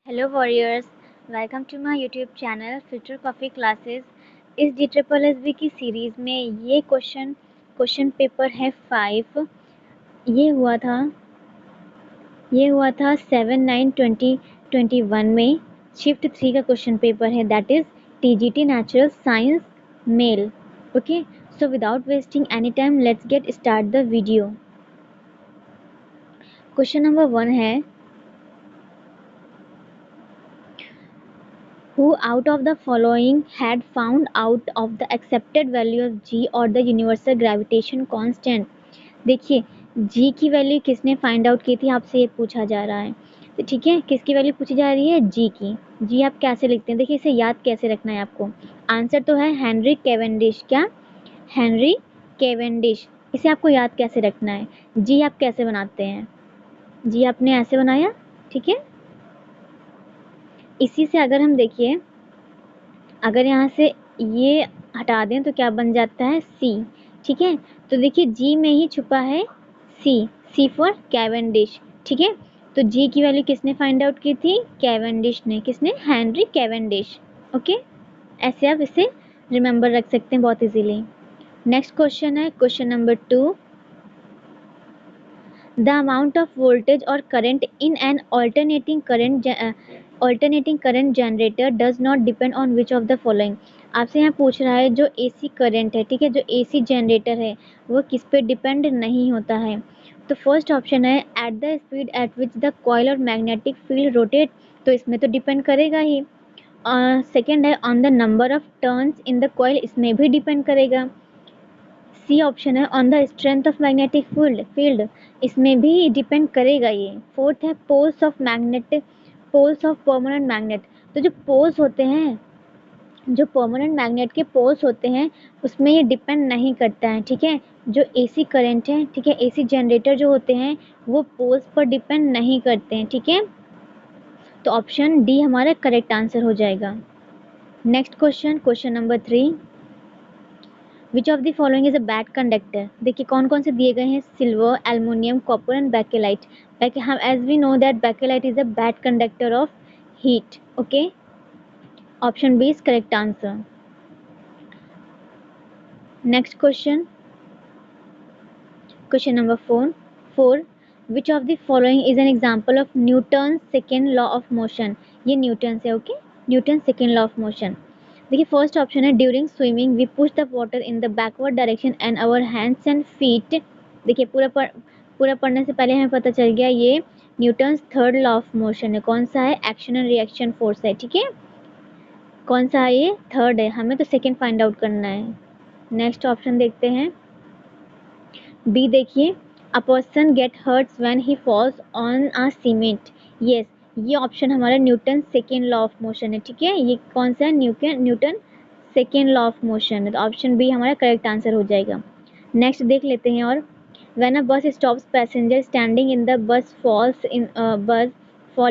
Hello warriors, welcome to my YouTube channel filter coffee classes. इस DSSB की series में ये क्वेश्चन पेपर है 5। ये हुआ था 7/9/2021 में। शिफ्ट 3 का क्वेश्चन पेपर है, that is TGT natural science male. Okay, so without wasting any time let's get start the video. Question number 1 है, who out of the following had found out of the accepted value of g or the universal gravitation constant। देखिए, g की value किसने find out की थी, आपसे ये पूछा जा रहा है। तो ठीक है, किसकी वैल्यू पूछी जा रही है, g की। g आप कैसे लिखते हैं, देखिए इसे याद कैसे रखना है आपको। आंसर तो है हेनरी कैवेंडिश। क्या? Henry Cavendish. इसे आपको याद कैसे रखना है, g आप कैसे बनाते हैं, g आपने ऐसे बनाया, ठीक है। इसी से अगर हम देखिए, अगर यहाँ से ये हटा दें तो क्या बन जाता है, सी। ठीक है, तो देखिए जी में ही छुपा है सी फॉर कैवेंडिश। ठीक है, तो जी की वैल्यू किसने फाइंड आउट की थी, कैवेंडिश ने। किसने? Henry Cavendish. ओके, ऐसे आप इसे रिमेंबर रख सकते हैं बहुत इजीली। नेक्स्ट क्वेश्चन है question number 2। The amount of voltage और current in an alternating current generator does not depend on which of the following। आपसे यहाँ पूछ रहा है जो AC करंट है, ठीक है, जो AC जनरेटर है वो किस पे डिपेंड नहीं होता है। तो फर्स्ट ऑप्शन है at the speed at which the coil और मैग्नेटिक फील्ड रोटेट, तो इसमें तो डिपेंड करेगा ही। सेकेंड है on the number of turns in the coil, इसमें भी डिपेंड करेगा। सी ऑप्शन है on the strength of magnetic field, इसमें भी डिपेंड करेगा ये। फोर्थ है पोल्स ऑफ परमानेंट मैग्नेट, तो जो पोल्स होते हैं, जो परमानेंट मैग्नेट के पोल्स होते हैं उसमें ये डिपेंड नहीं करता है। ठीक है, जो एसी करंट है, ठीक है, एसी जनरेटर जो होते हैं वो पोल्स पर डिपेंड नहीं करते हैं। ठीक है, तो ऑप्शन डी हमारा करेक्ट आंसर हो जाएगा। Next question number 3। Which of the following is a bad conductor. देखिए कौन कौन से दिए गए हैं, silver, aluminium, copper and bakelite. हम as we know that bakelite is a bad conductor of heat. Okay, option B is correct answer. Next question number 4। Which of the following is an example of Newton second law of motion. ये Newton से, okay, Newton second law of motion. देखिए first option है during swimming we push the water in the backward direction and our hands and feet. देखिए पूरा पढ़ने से पहले हमें पता चल गया ये Newton's third law of motion है। कौन सा है? एक्शन एंड रिएक्शन फोर्स है। ठीक है, कौन सा है ये? थर्ड है, हमें तो सेकेंड फाइंड आउट करना है। नेक्स्ट ऑप्शन देखते हैं, बी देखिए, a person get hurts when he falls on a cement. Yes, ये ऑप्शन हमारा Newton second law of motion है। ठीक है, ये कौन सा है? Newton second law of motion है, तो ऑप्शन बी हमारा करेक्ट आंसर हो जाएगा। नेक्स्ट देख लेते हैं, और when a bus stops passenger standing in the bus fall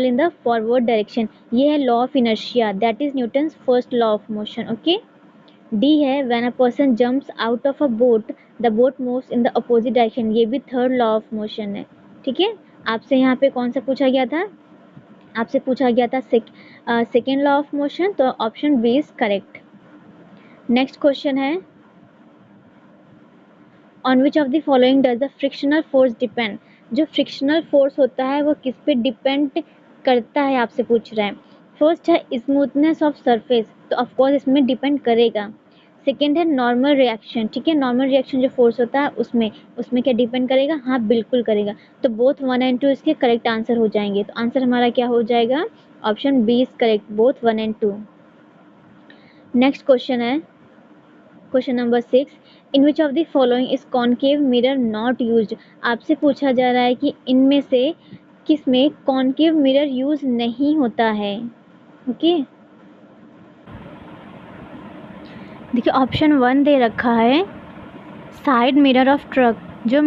in the forward direction. ये है law of inertia, that is Newton's first law of motion. Okay, D है when a person jumps out of a boat the boat moves in the opposite direction, ये भी third law of motion है। ठीक है, आपसे यहाँ पे कौन सा पूछा गया था? आपसे पूछा गया था सेकेंड लॉ ऑफ मोशन, तो option B is correct. Next question है, on which of the following does the frictional force depend. जो फ्रिक्शनल फोर्स होता है वो किस पे डिपेंड करता है, आपसे पूछ रहा है। फर्स्ट है स्मूथनेस ऑफ सरफेस, तो ऑफकोर्स इसमें डिपेंड करेगा। सेकेंड है नॉर्मल रिएक्शन, ठीक है, नॉर्मल रिएक्शन जो फोर्स होता है उसमें क्या डिपेंड करेगा? हाँ बिल्कुल करेगा। तो बोथ 1 एंड 2 इसके करेक्ट आंसर हो जाएंगे, तो आंसर हमारा क्या हो जाएगा? Option B is correct, both 1 and 2। Next question है question number 6। In which of the following is concave mirror not used. आपसे पूछा जा रहा है कि इनमें से किस में कॉनकेव मिरर यूज नहीं होता है। ओके, देखिए ऑप्शन 1 दे रखा है साइड मिरर ऑफ ट्रक। जो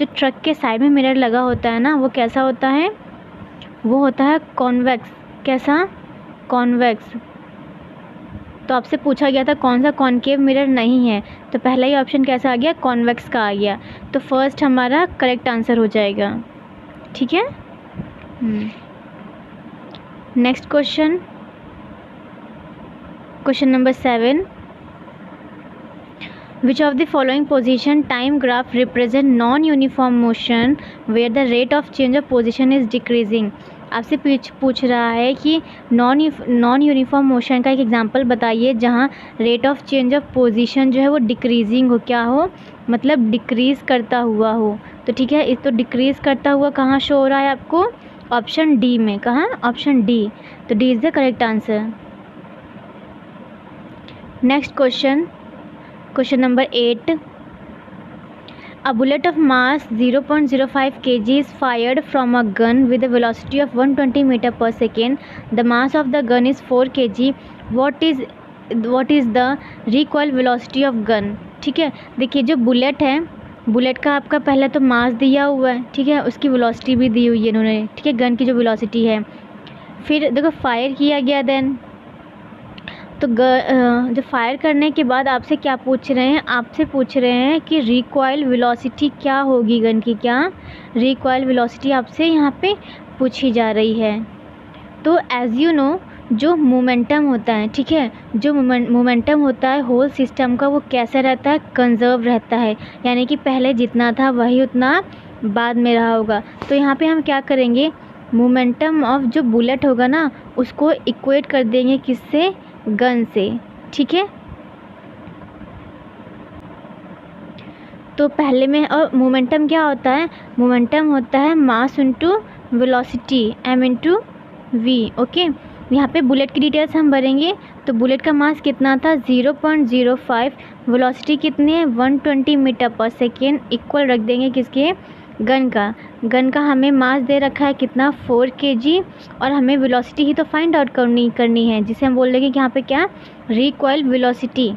ट्रक के साइड में मिरर लगा होता है ना, वो कैसा होता है? वो होता है कॉन्वेक्स। कैसा? कॉन्वेक्स। तो आपसे पूछा गया था कौन सा कॉनकेव मिरर नहीं है, तो पहला ही ऑप्शन कैसा आ गया? कॉन्वेक्स का आ गया, तो फर्स्ट हमारा करेक्ट आंसर हो जाएगा। ठीक है, next question, question number 7, which of the following position time graph represent non uniform motion where the rate of change of position is decreasing। आपसे पूछ रहा है कि नॉन यूनिफॉर्म मोशन का एक एग्जांपल बताइए जहां rate of change of position जो है वो डिक्रीजिंग हो, क्या हो, मतलब डिक्रीज़ करता हुआ हो। तो ठीक है, इस तो डिक्रीज़ करता हुआ कहाँ शो हो रहा है आपको, ऑप्शन डी में। कहाँ, ऑप्शन डी। तो D is the correct answer. Next question, question number 8, a bullet of mass 0.05 kg is fired from a gun with a velocity of 120 meter per second. The mass of the gun is 4 kg. What is the recoil velocity of gun? ठीक है, देखिए जो bullet है, bullet का आपका पहले तो मास दिया हुआ है, ठीक है, उसकी वेलोसिटी भी दी हुई है इन्होंने, ठीक है, गन की जो वेलोसिटी है। फिर देखो फायर किया गया, देन तो जो फायर करने के बाद आपसे क्या पूछ रहे हैं, आपसे पूछ रहे हैं कि रिकॉइल वेलोसिटी क्या होगी गन की, क्या रिकॉइल वेलोसिटी आपसे यहाँ पे पूछी जा रही है। तो एज़ यू नो जो मोमेंटम होता है, ठीक है, जो मोमेंटम होता है होल सिस्टम का, वो कैसा रहता है, कंजर्व रहता है, यानी कि पहले जितना था वही उतना बाद में रहा होगा। तो यहाँ पे हम क्या करेंगे, मोमेंटम ऑफ जो बुलेट होगा ना उसको इक्वेट कर देंगे किससे, गन से, ठीक है। तो पहले में, और मोमेंटम क्या होता है, मोमेंटम होता है mass into velocity, m into V. Okay, यहाँ पे बुलेट की डिटेल्स हम भरेंगे। तो बुलेट का मास कितना था, 0.05, वेलोसिटी कितनी है, 120 मीटर पर सेकेंड, इक्वल रख देंगे किसके, गन का। गन का हमें मास दे रखा है कितना, 4 kg, और हमें वेलोसिटी ही तो फाइंड आउट करनी है, जिसे हम बोल देंगे कि यहाँ पे क्या, रिकॉइल वेलोसिटी।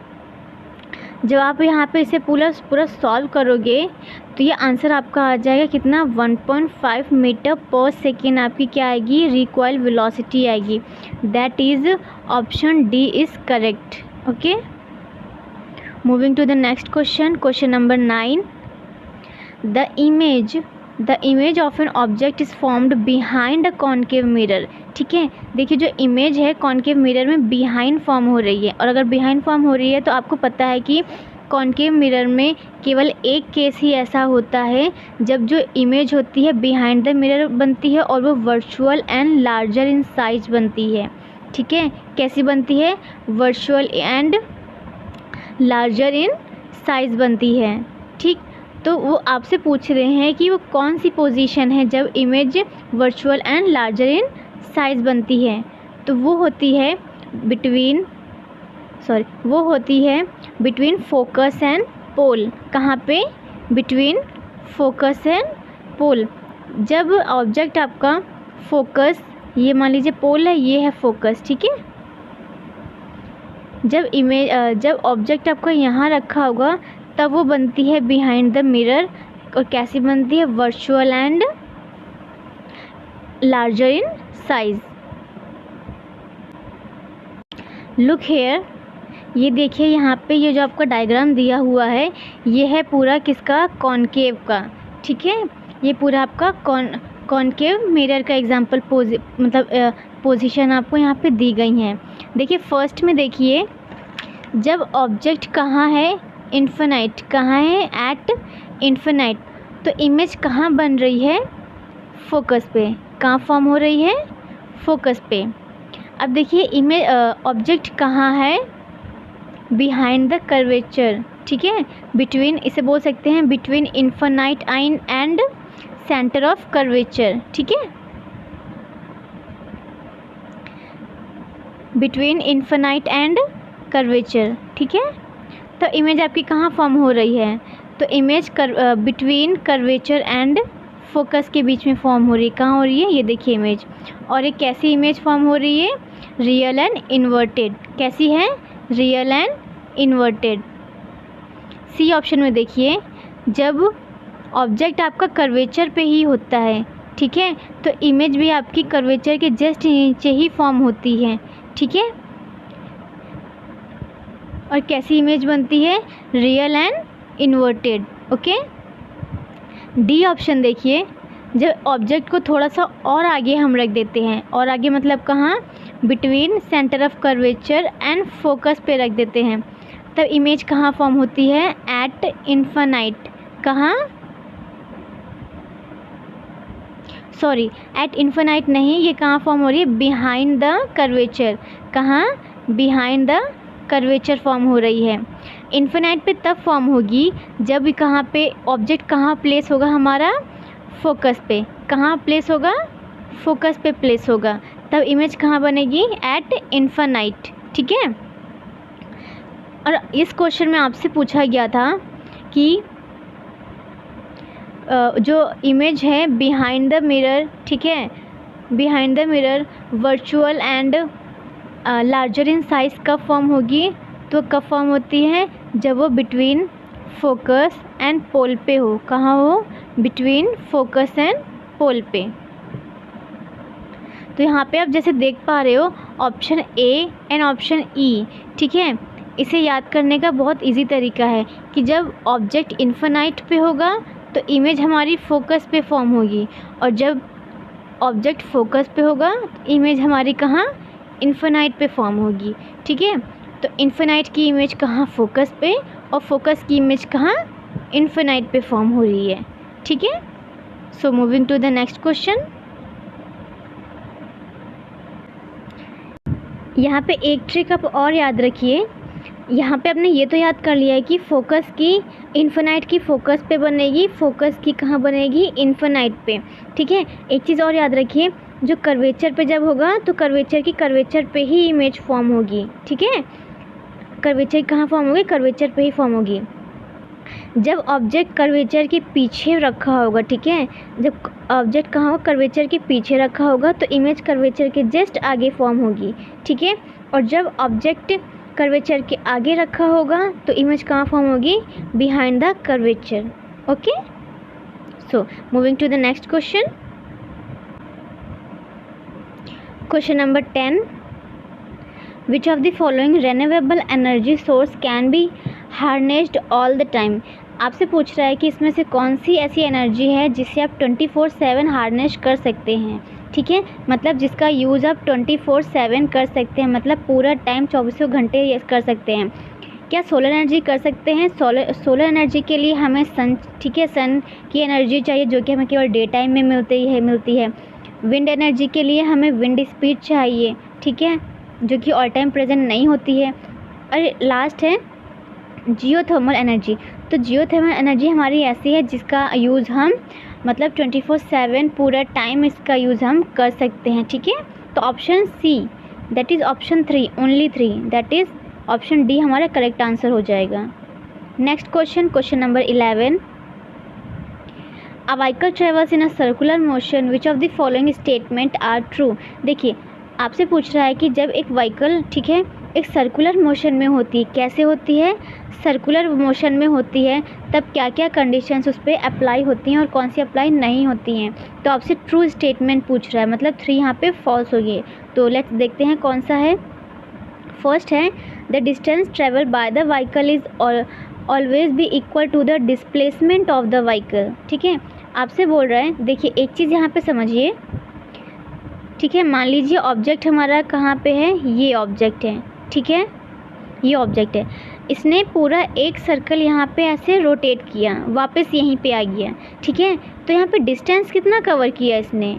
जब आप यहाँ पे इसे पूरा सॉल्व करोगे तो ये आंसर आपका आ जाएगा कितना, 1.5 मीटर पर सेकेंड आपकी क्या आएगी, रिकॉइल वेलोसिटी आएगी। That is option D is correct. Okay, moving to the next question, question number 9, the image of an object is formed behind a concave mirror। ठीक है, देखिए जो इमेज है कॉन्केव मिरर में बिहाइंड फॉर्म हो रही है, और अगर बिहाइंड फॉर्म हो रही है तो आपको पता है कि कॉन्केव मिरर में केवल एक केस ही ऐसा होता है जब जो इमेज होती है बिहाइंड द मिरर बनती है और वो virtual and larger in size बनती है। ठीक है, कैसी बनती है, virtual and larger in size बनती है। ठीक, तो वो आपसे पूछ रहे हैं कि वो कौन सी पोजीशन है जब image virtual and larger in size बनती है। तो वो होती है बिटवीन फोकस एंड पोल। कहाँ पे, बिटवीन फोकस एंड पोल। जब ऑब्जेक्ट आपका फोकस, ये मान लीजिए पोल है, ये है फोकस, ठीक है, जब ऑब्जेक्ट आपका यहाँ रखा होगा तब वो बनती है बिहाइंड द मिरर, और कैसी बनती है, virtual and larger in size. Look here, ये देखिए यहाँ पे ये जो आपका डायग्राम दिया हुआ है ये है पूरा किसका, कॉनकेव का। ठीक है, ये पूरा आपका कॉनकेव मिरर का एग्जांपल पोजीशन आपको यहाँ पे दी गई हैं। देखिए फर्स्ट में देखिए, जब ऑब्जेक्ट कहाँ है, इन्फिनाइट, कहाँ है, एट इन्फिनाइट, तो इमेज कहाँ बन रही है, फोकस पे। कहाँ फॉर्म हो रही है, फोकस पे। अब देखिए इमेज ऑब्जेक्ट कहाँ है, बिहाइंड द कर्वेचर। ठीक है, बिटवीन, इसे बोल सकते हैं बिटवीन इन्फिनाइट आइन एंड सेंटर ऑफ कर्वेचर। ठीक है, बिटवीन इन्फिनाइट एंड कर्वेचर। ठीक है, तो इमेज आपकी कहाँ फॉर्म हो रही है, तो image between curvature and focus के बीच में फॉर्म हो रही है। कहाँ हो रही है, ये देखिए इमेज। और एक कैसी इमेज फॉर्म हो रही है, रियल एंड इन्वर्टेड। कैसी है, real and inverted. C option में देखिए, जब ऑब्जेक्ट आपका कर्वेचर पे ही होता है, ठीक है, तो इमेज भी आपकी कर्वेचर के जस्ट नीचे ही फॉर्म होती है। ठीक है, और कैसी इमेज बनती है, real and inverted. Okay, D option देखिए, जब ऑब्जेक्ट को थोड़ा सा और आगे हम रख देते हैं, और आगे मतलब कहाँ, between centre of curvature and focus पे रख देते हैं, तब इमेज कहाँ फॉर्म होती है, एट इन्फिनाइट, कहाँ, सॉरी एट इन्फिनाइट नहीं, ये कहाँ फॉर्म हो रही है, बिहाइंड द कर्वेचर, कहाँ, बिहाइंड द कर्वेचर फॉर्म हो रही है। इन्फिनाइट पे तब फॉर्म होगी जब कहाँ पे ऑब्जेक्ट कहाँ प्लेस होगा हमारा, फोकस पे, कहाँ प्लेस होगा, फोकस पे प्लेस होगा, तब इमेज कहाँ बनेगी, एट इन्फिनाइट, ठीक है। और इस क्वेश्चन में आपसे पूछा गया था कि जो इमेज है बिहाइंड द मिरर, ठीक है, behind the mirror virtual and larger in size कब फॉर्म होगी, तो कब फॉर्म होती है, जब वो बिटवीन फोकस एंड पोल पे हो, कहाँ हो, बिटवीन फोकस एंड पोल पे। तो यहाँ पे आप जैसे देख पा रहे हो option A and option E, ठीक है। इसे याद करने का बहुत इजी तरीका है कि जब ऑब्जेक्ट इन्फिनाइट पे होगा तो इमेज हमारी फोकस पे फॉर्म होगी, और जब ऑब्जेक्ट फोकस पे होगा तो इमेज हमारी कहाँ, इन्फिनाइट पे फॉर्म होगी, ठीक है। तो इन्फिनाइट की इमेज कहाँ, फोकस पे, और फोकस की इमेज कहाँ, इन्फिनाइट पे फॉर्म हो रही है, ठीक है। So moving to the next question. यहाँ पे एक ट्रिक आप और याद रखिए, यहाँ पे आपने ये तो याद कर लिया है कि फोकस की, इन्फिनाइट की फोकस पे बनेगी, फोकस की कहाँ बनेगी, इन्फिनाइट पे, ठीक है। एक चीज़ और याद रखिए, जो कर्वेचर पे जब होगा तो कर्वेचर की कर्वेचर पे ही इमेज फॉर्म होगी, ठीक है। कर्वेचर कहाँ फॉर्म होगी, कर्वेचर पे ही फॉर्म होगी। जब ऑब्जेक्ट कर्वेचर के पीछे रखा होगा, ठीक है, जब ऑब्जेक्ट कहाँ हो, कर्वेचर के पीछे रखा होगा तो इमेज कर्वेचर के जस्ट आगे फॉर्म होगी, ठीक है। और जब ऑब्जेक्ट कर्वेचर के आगे रखा होगा तो इमेज कहाँ फॉर्म होगी, behind the curvature, okay. So moving to the next question, question number 10, which of the following renewable energy source can be harnessed all the time. आपसे पूछ रहा है कि इसमें से कौन सी ऐसी एनर्जी है जिससे आप 24/7 हार्नेस कर सकते हैं, ठीक है, मतलब जिसका यूज़ आप 24/7 कर सकते हैं, मतलब पूरा टाइम 24 घंटे ये कर सकते हैं। क्या सोलर एनर्जी कर सकते हैं, सोलर एनर्जी के लिए हमें सन, ठीक है, सन की एनर्जी चाहिए जो कि हमें केवल डे टाइम में मिलती है। विंड एनर्जी के लिए हमें विंड स्पीड चाहिए, ठीक है, जो कि ऑल टाइम प्रेजेंट नहीं होती है। और लास्ट है जियोथर्मल एनर्जी। तो जियोथर्मल एनर्जी हमारी ऐसी है जिसका यूज़ हम मतलब 24/7 पूरा टाइम इसका यूज़ हम कर सकते हैं, ठीक है। तो option C, that is option 3, only 3, that is option D हमारा करेक्ट आंसर हो जाएगा। Next question, question number 11, a vehicle travels in a circular motion, which of the following statement are true. देखिए आपसे पूछ रहा है कि जब एक व्हीकल, ठीक है, एक सर्कुलर मोशन में होती है, कैसे होती है, सर्कुलर मोशन में होती है, तब क्या क्या कंडीशंस उस पर अप्लाई होती हैं और कौन सी अप्लाई नहीं होती हैं। तो आपसे ट्रू स्टेटमेंट पूछ रहा है, मतलब 3 यहाँ पे फॉल्स हो गए। तो लेट्स देखते हैं कौन सा है। फर्स्ट है the distance travel by the vehicle is always be equal to the displacement of the vehicle, ठीक है। आपसे बोल रहा है, देखिए एक चीज़ यहाँ पे समझिए, ठीक है, मान लीजिए ऑब्जेक्ट हमारा कहाँ पे है, ये ऑब्जेक्ट है, ठीक है, ये ऑब्जेक्ट है, इसने पूरा एक सर्कल यहाँ पे ऐसे रोटेट किया, वापस यहीं पे आ गया, ठीक है। तो यहाँ पे डिस्टेंस कितना कवर किया इसने,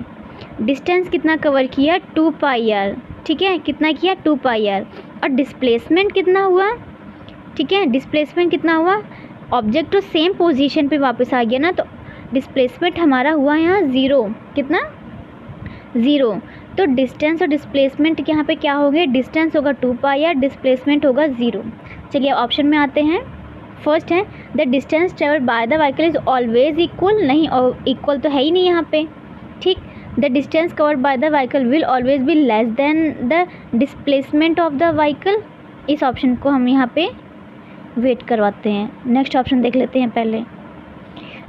डिस्टेंस कितना कवर किया, 2πr, ठीक है, कितना किया, 2πr। और डिस्प्लेसमेंट कितना हुआ, ठीक है, डिस्प्लेसमेंट कितना हुआ, ऑब्जेक्ट तो सेम पोजीशन पे वापस आ गया ना, तो डिस्प्लेसमेंट हमारा हुआ यहाँ 0, कितना, 0। तो डिस्टेंस और डिस्प्लेसमेंट यहाँ पे क्या हो गए, डिस्टेंस होगा 2πr, डिस्प्लेसमेंट होगा 0। चलिए ऑप्शन में आते हैं। फर्स्ट है the distance travel by the vehicle is always equal, नहीं, और इक्वल तो है ही नहीं यहाँ पे, ठीक। The distance covered by the vehicle will always be less than the displacement of the vehicle. इस ऑप्शन को हम यहाँ पे वेट करवाते हैं, नेक्स्ट ऑप्शन देख लेते हैं पहले।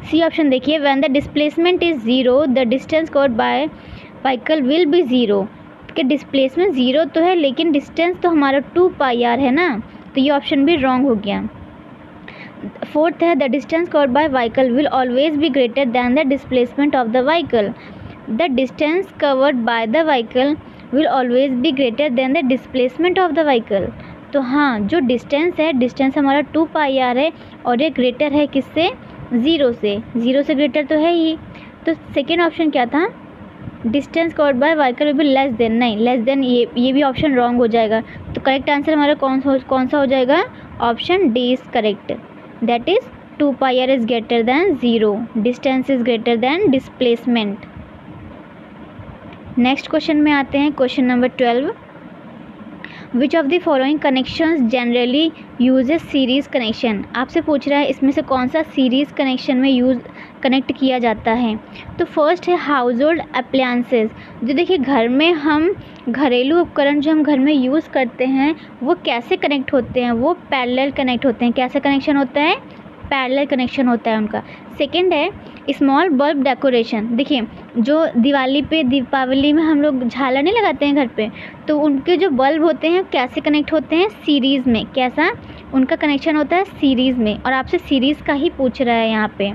सी ऑप्शन देखिए, when the displacement is 0 the distance covered by vehicle will be 0। कि डिस्प्लेसमेंट 0 तो है लेकिन डिस्टेंस तो हमारा 2πr है ना, तो ये ऑप्शन भी रॉन्ग हो गया। फोर्थ है the distance covered by vehicle will always be greater than the displacement of the vehicle. The distance covered by the vehicle will always be greater than the displacement of the vehicle. तो हाँ, जो distance है, distance हमारा 2πr है और ये greater है किससे? ज़ीरो से। ज़ीरो से ग्रेटर तो है ही। तो सेकेंड ऑप्शन क्या था? Distance covered by vehicle will be less than. नहीं, लेस देन ये भी ऑप्शन रॉन्ग हो जाएगा। तो करेक्ट आंसर हमारा कौन सा हो जाएगा? Option D is correct. That is 2πr is greater than zero, distance is greater than displacement. Next question में आते हैं, question number 12। Which of the following connections generally uses series connection. आपसे पूछ रहा है इसमें से कौन सा सीरीज़ कनेक्शन में कनेक्ट किया जाता है। तो फर्स्ट है हाउस होल्ड अप्लायंसेस। जो देखिए घर में हम घरेलू उपकरण जो हम घर में यूज़ करते हैं वो कैसे कनेक्ट होते हैं? वो पैरेलल कनेक्ट होते हैं। कैसा कनेक्शन होता है? पैरेलल कनेक्शन होता है उनका। सेकंड है स्मॉल बल्ब डेकोरेशन। देखिए जो दिवाली पे, दीपावली में हम लोग झालर नहीं लगाते हैं घर पे, तो उनके जो बल्ब होते हैं कैसे कनेक्ट होते हैं? सीरीज़ में। कैसा उनका कनेक्शन होता है? सीरीज़ में। और आपसे सीरीज़ का ही पूछ रहा है यहाँ पे।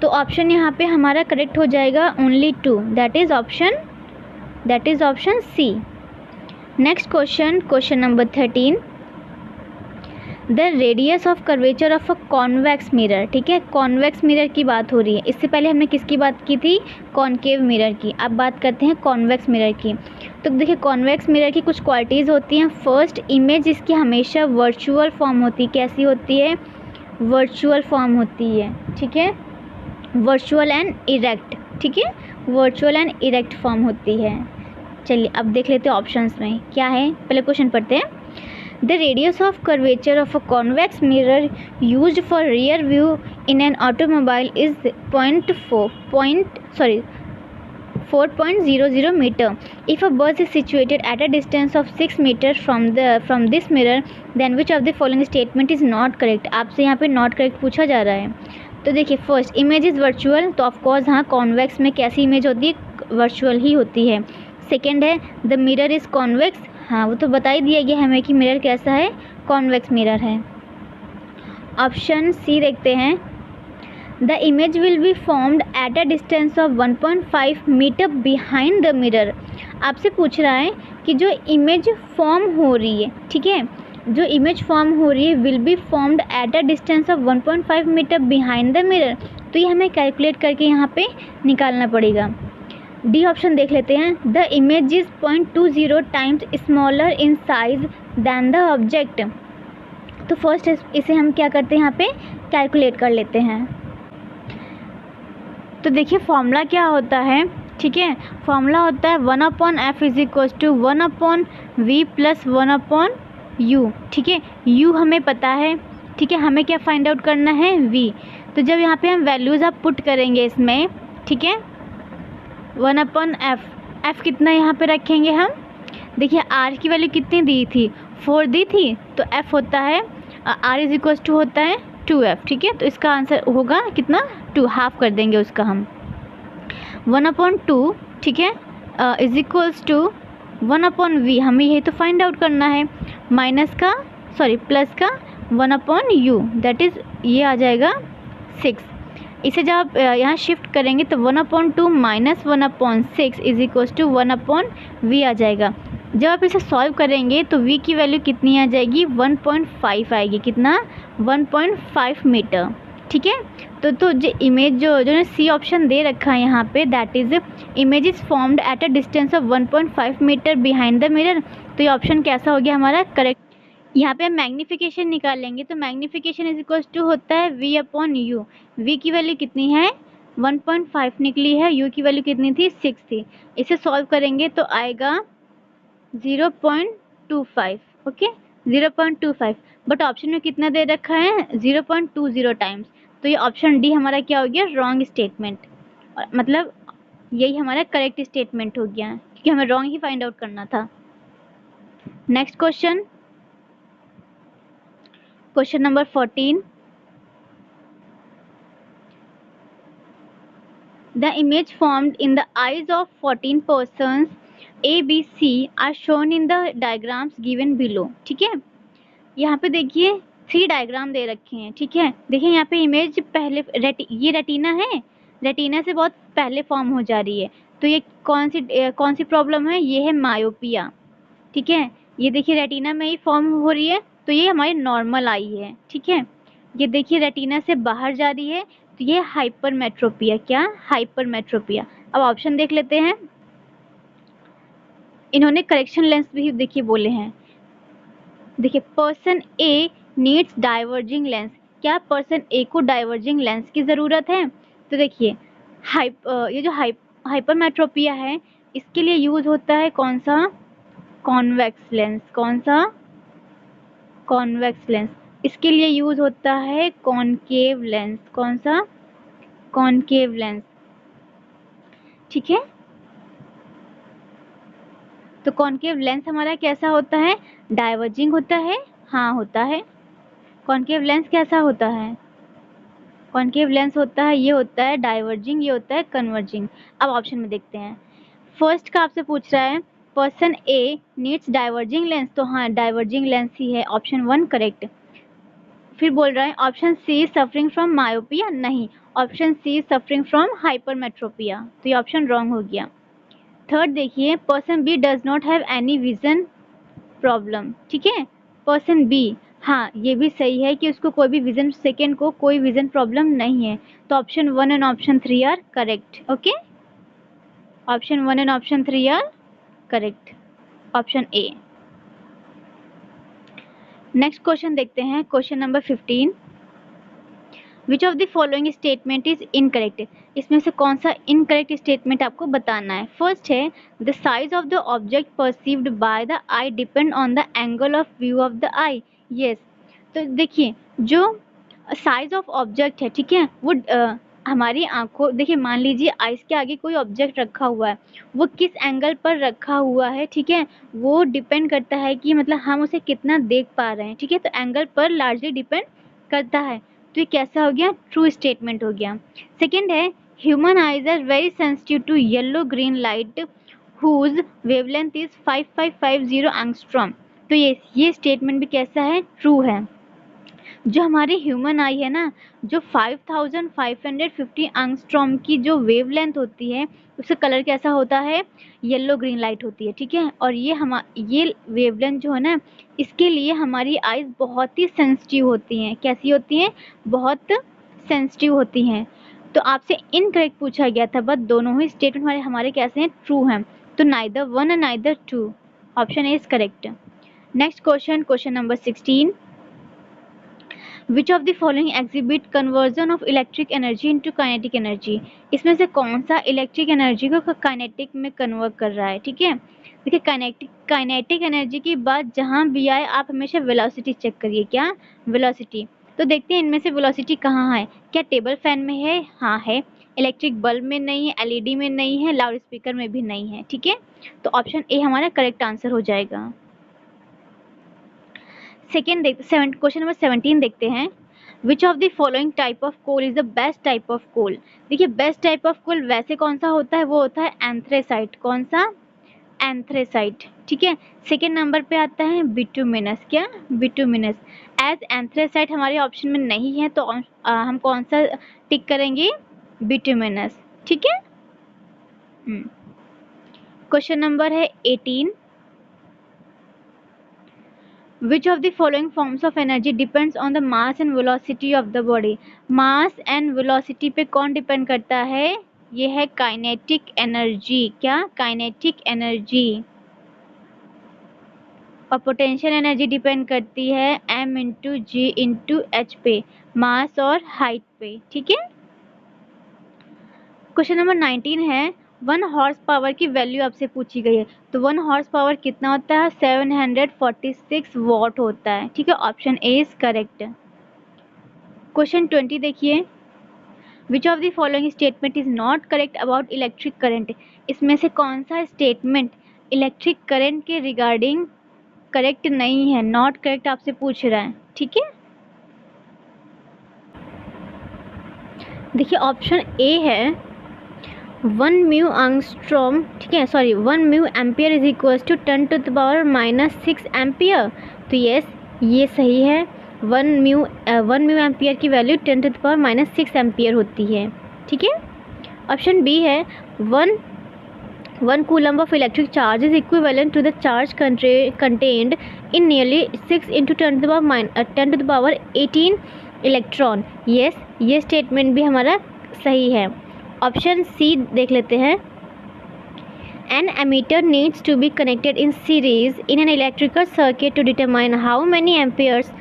तो ऑप्शन यहाँ पे हमारा करेक्ट हो जाएगा only 2, that is option C. Next question, question number 13। The radius of curvature of a convex mirror. ठीक है, कॉन्वेक्स मिरर की बात हो रही है। इससे पहले हमने किसकी बात की थी? कॉनकेव मिरर की। अब बात करते हैं कॉन्वेक्स मिरर की। तो देखिए कॉन्वेक्स मिरर की कुछ क्वालिटीज़ होती हैं। फर्स्ट, इमेज इसकी हमेशा वर्चुअल फॉर्म होती है। कैसी होती है? वर्चुअल फॉर्म होती है। ठीक है, वर्चुअल एंड इरेक्ट। ठीक है, वर्चुअल एंड इरेक्ट फॉर्म होती है। चलिए अब देख लेते हैं ऑप्शंस में क्या है। पहले क्वेश्चन पढ़ते हैं। The radius of curvature of a convex mirror used for rear view in an automobile is 4.00 meter. If a bus is situated at a distance of 6 meters from this mirror, then which of the following statement is not correct? आपसे यहाँ पे not correct पूछा जा रहा है। तो देखिए first, image is virtual. तो ऑफकोर्स हाँ, कॉन्वेक्स में कैसी इमेज होती है? वर्चुअल ही होती है। सेकेंड है द मिरर इज़ कॉन्वेक्स। हाँ, वो तो बता ही दिया गया हमें कि मिरर कैसा है? कॉन्वेक्स मिरर है। ऑप्शन सी देखते हैं। The image will be formed at a distance of 1.5 metre behind the mirror. आपसे पूछ रहा है कि जो इमेज फॉर्म हो रही है, ठीक है, जो इमेज फॉर्म हो रही है will be formed at a distance of 1.5 metre behind the mirror. तो ये हमें कैलकुलेट करके यहाँ पे निकालना पड़ेगा। डी ऑप्शन देख लेते हैं। The image is 0.20 times smaller in size than the object. तो फर्स्ट इसे हम क्या करते हैं? यहाँ पे कैलकुलेट कर लेते हैं। तो देखिए फॉर्मूला क्या होता है? ठीक है, फॉर्मूला होता है 1/f is equal to 1/v plus 1/u। ठीक है, u हमें पता है। ठीक है, हमें क्या फाइंड आउट करना है? v। तो जब यहाँ पे हम वैल्यूज़ आप पुट करेंगे इसमें, ठीक है, 1/f, f कितना यहाँ पे रखेंगे हम? देखिए r की वैल्यू कितनी दी थी? 4 दी थी। तो f होता है r इज इक्वल टू होता है 2f। ठीक है, तो इसका आंसर होगा कितना? 2। हाफ कर देंगे उसका हम। 1/2, ठीक है, इज इक्वल्स टू 1/v। हमें यही तो फाइंड आउट करना है। प्लस का 1/u, दैट इज़ ये आ जाएगा 6। इसे जब आप यहाँ शिफ्ट करेंगे तो 1/2 minus 1/6 is equal to 1/v आ जाएगा। जब आप इसे सॉल्व करेंगे तो v की वैल्यू कितनी आ जाएगी? 1.5 आएगी। कितना? 1.5 मीटर। ठीक है, तो जो इमेज जो सी ऑप्शन दे रखा है यहाँ पे, that is image is formed at a distance of 1.5 metre behind the mirror. तो ये ऑप्शन कैसा हो गया हमारा? करेक्ट। यहाँ पे हम मैग्नीफिकेशन निकाल लेंगे। तो मैग्नीफिकेशन इज इक्वल टू होता है v/u। v की वैल्यू कितनी है? 1.5 निकली है। u की वैल्यू कितनी थी? 6 थी। इसे सॉल्व करेंगे तो आएगा 0.25। ओके, 0.25। बट ऑप्शन में कितना दे रखा है? 0.20 टाइम्स। तो ये ऑप्शन डी हमारा क्या हो गया? Wrong statement. मतलब यही हमारा करेक्ट स्टेटमेंट हो गया क्योंकि हमें रॉन्ग ही फाइंड आउट करना था। Next question, question number 14। The image formed in the eyes of 14 persons A, B, C are shown in the diagrams given below। ठीक है, यहाँ पे देखिए 3 डायग्राम दे रखे हैं, ठीक है। देखिए यहाँ पे इमेज पहले ये रेटिना है, रेटिना से बहुत पहले फॉर्म हो जा रही है। तो ये कौन सी प्रॉब्लम है, ये है मायोपिया, ठीक है। ये देखिए रेटिना में ही फॉर्म हो रही है, तो ये हमारी नॉर्मल आई है, ठीक है। ये देखिए रेटिना से बाहर जा रही है, तो ये हाइपरमेट्रोपिया, क्या, हाइपरमेट्रोपिया। अब ऑप्शन देख लेते हैं। इन्होंने करेक्शन लेंस भी देखिए बोले हैं। देखिए पर्सन ए नीड्स डाइवर्जिंग लेंस, क्या पर्सन ए को डाइवर्जिंग लेंस की ज़रूरत है। तो देखिए ये जो हाइपरमेट्रोपिया है, इसके लिए यूज़ होता है कौन सा, कॉन्वेक्स लेंस। कौन सा, कॉन्वेक्स लेंस। इसके लिए यूज़ होता है कॉनकेव लेंस। कौन सा, कॉनकेव लेंस, ठीक है। तो कॉनकेव लेंस हमारा कैसा होता है, डाइवर्जिंग होता है, हाँ होता है। कॉनकेव लेंस कैसा होता है, कॉनकेव लेंस होता है, ये होता है डाइवर्जिंग, ये होता है कन्वर्जिंग। अब ऑप्शन में देखते हैं। फर्स्ट का आपसे पूछ रहा है पर्सन ए नीड्स डाइवर्जिंग लेंस, तो हाँ डाइवर्जिंग लेंस ही है, ऑप्शन 1 करेक्ट। फिर बोल रहा है option C suffering from myopia, नहीं, option C suffering from hypermetropia, तो ये ऑप्शन रॉन्ग हो गया। थर्ड देखिए person B does not have any vision problem, ठीक है। पर्सन बी, हाँ ये भी सही है कि उसको कोई भी विजन, सेकेंड को कोई विजन प्रॉब्लम नहीं है, तो option 1 and option 3 are correct, okay. Option 1 and option 3 are correct, option A. Next question देखते हैं, question number 15। Which of the following statement is incorrect, इसमें से कौन सा इनकरेक्ट स्टेटमेंट आपको बताना है। फर्स्ट है the size of the object perceived by the I depend on the angle of view of the I, yes. तो देखिए जो साइज ऑफ ऑब्जेक्ट है, ठीक है, वो हमारी आंखों, देखिए मान लीजिए आइस के आगे कोई ऑब्जेक्ट रखा हुआ है, वो किस एंगल पर रखा हुआ है, ठीक है, वो डिपेंड करता है कि मतलब हम उसे कितना देख पा रहे हैं, ठीक है। तो एंगल पर लार्जली डिपेंड करता है, तो ये कैसा हो गया, ट्रू स्टेटमेंट हो गया। सेकेंड है human eyes are very sensitive to yellow green light whose wavelength is 5550 angstrom, तो ये स्टेटमेंट भी कैसा है, ट्रू है। जो हमारी ह्यूमन आई है ना, जो 5550 एंगस्ट्रॉम की जो वेवलेंथ होती है, उसका कलर कैसा होता है, येलो ग्रीन लाइट होती है, ठीक है। और ये वेवलेंथ जो है ना, इसके लिए हमारी आईज बहुत ही सेंसिटिव होती हैं, कैसी होती हैं, बहुत सेंसिटिव होती हैं। तो आपसे इनकरेक्ट पूछा गया था, बट दोनों ही स्टेटमेंट हमारे कैसे हैं, ट्रू हैं। तो neither 1 and neither 2, option A is correct. Next question, question number 16। Which of the following exhibit conversion of electric energy into kinetic energy, इसमें से कौन सा इलेक्ट्रिक एनर्जी को काइनेटिक में कन्वर्ट कर रहा है, ठीक है। देखिए काइनेटिक एनर्जी की बात जहाँ भी आए, आप हमेशा वेलोसिटी चेक करिए, क्या, वेलोसिटी। तो देखते हैं इनमें से वेलोसिटी कहाँ है, क्या टेबल फैन में है, हाँ है। इलेक्ट्रिक बल्ब में नहीं है, एलईडी में नहीं है, लाउड स्पीकर में भी नहीं है, ठीक है। तो ऑप्शन ए हमारा करेक्ट आंसर हो जाएगा। क्वेश्चन नंबर 17 देखते हैं। Which of the following type of coal is the best type of coal, देखिए बेस्ट टाइप ऑफ कोल वैसे कौन सा होता है, वो होता है एंथ्रेसाइट। कौन सा, एंथ्रेसाइट, ठीक है। सेकेंड नंबर पे आता है बिटुमिनस, क्या, बिटुमिनस। एज एंथ्रेसाइट हमारे ऑप्शन में नहीं है, तो हम कौन सा टिक करेंगे, बिटुमिनस, ठीक है। क्वेश्चन नंबर है 18। Which of the following forms of energy depends on the mass and velocity of the body, mass and velocity पे कौन डिपेंड करता है, ये है काइनेटिक एनर्जी, क्या, काइनेटिक एनर्जी। और पोटेंशियल एनर्जी डिपेंड करती है m इंटू जी इंटू एच पे, मास और हाइट पे, ठीक है। क्वेश्चन नंबर 19 है 1 हॉर्स पावर की वैल्यू आपसे पूछी गई है, तो 1 हॉर्स पावर कितना होता है, 746 वॉट होता है, ठीक है। Option A is correct. Question 20 देखिए। विच of the following statement is not correct about electric current, इसमें से कौन सा स्टेटमेंट इलेक्ट्रिक करंट के रिगार्डिंग करेक्ट नहीं है, नॉट करेक्ट आपसे पूछ रहा है, ठीक है। देखिए ऑप्शन ए है 1 म्यू एंगस्ट्रॉम, ठीक है, sorry 1 mu ampere is equal to 10 to the power -6 ampere, तो यस ये सही है। 1 म्यू एम्पियर की वैल्यू 10⁻⁻6 एम्पियर होती है। ठीक है। ऑप्शन बी है 1 coulomb of electric charge is equivalent to the charge contained in nearly 6 × 10⁻18 electron. Yes, ये स्टेटमेंट भी हमारा सही है। ऑप्शन सी देख लेते हैं। An ammeter needs to be connected in series in an electrical circuit to determine how many amperes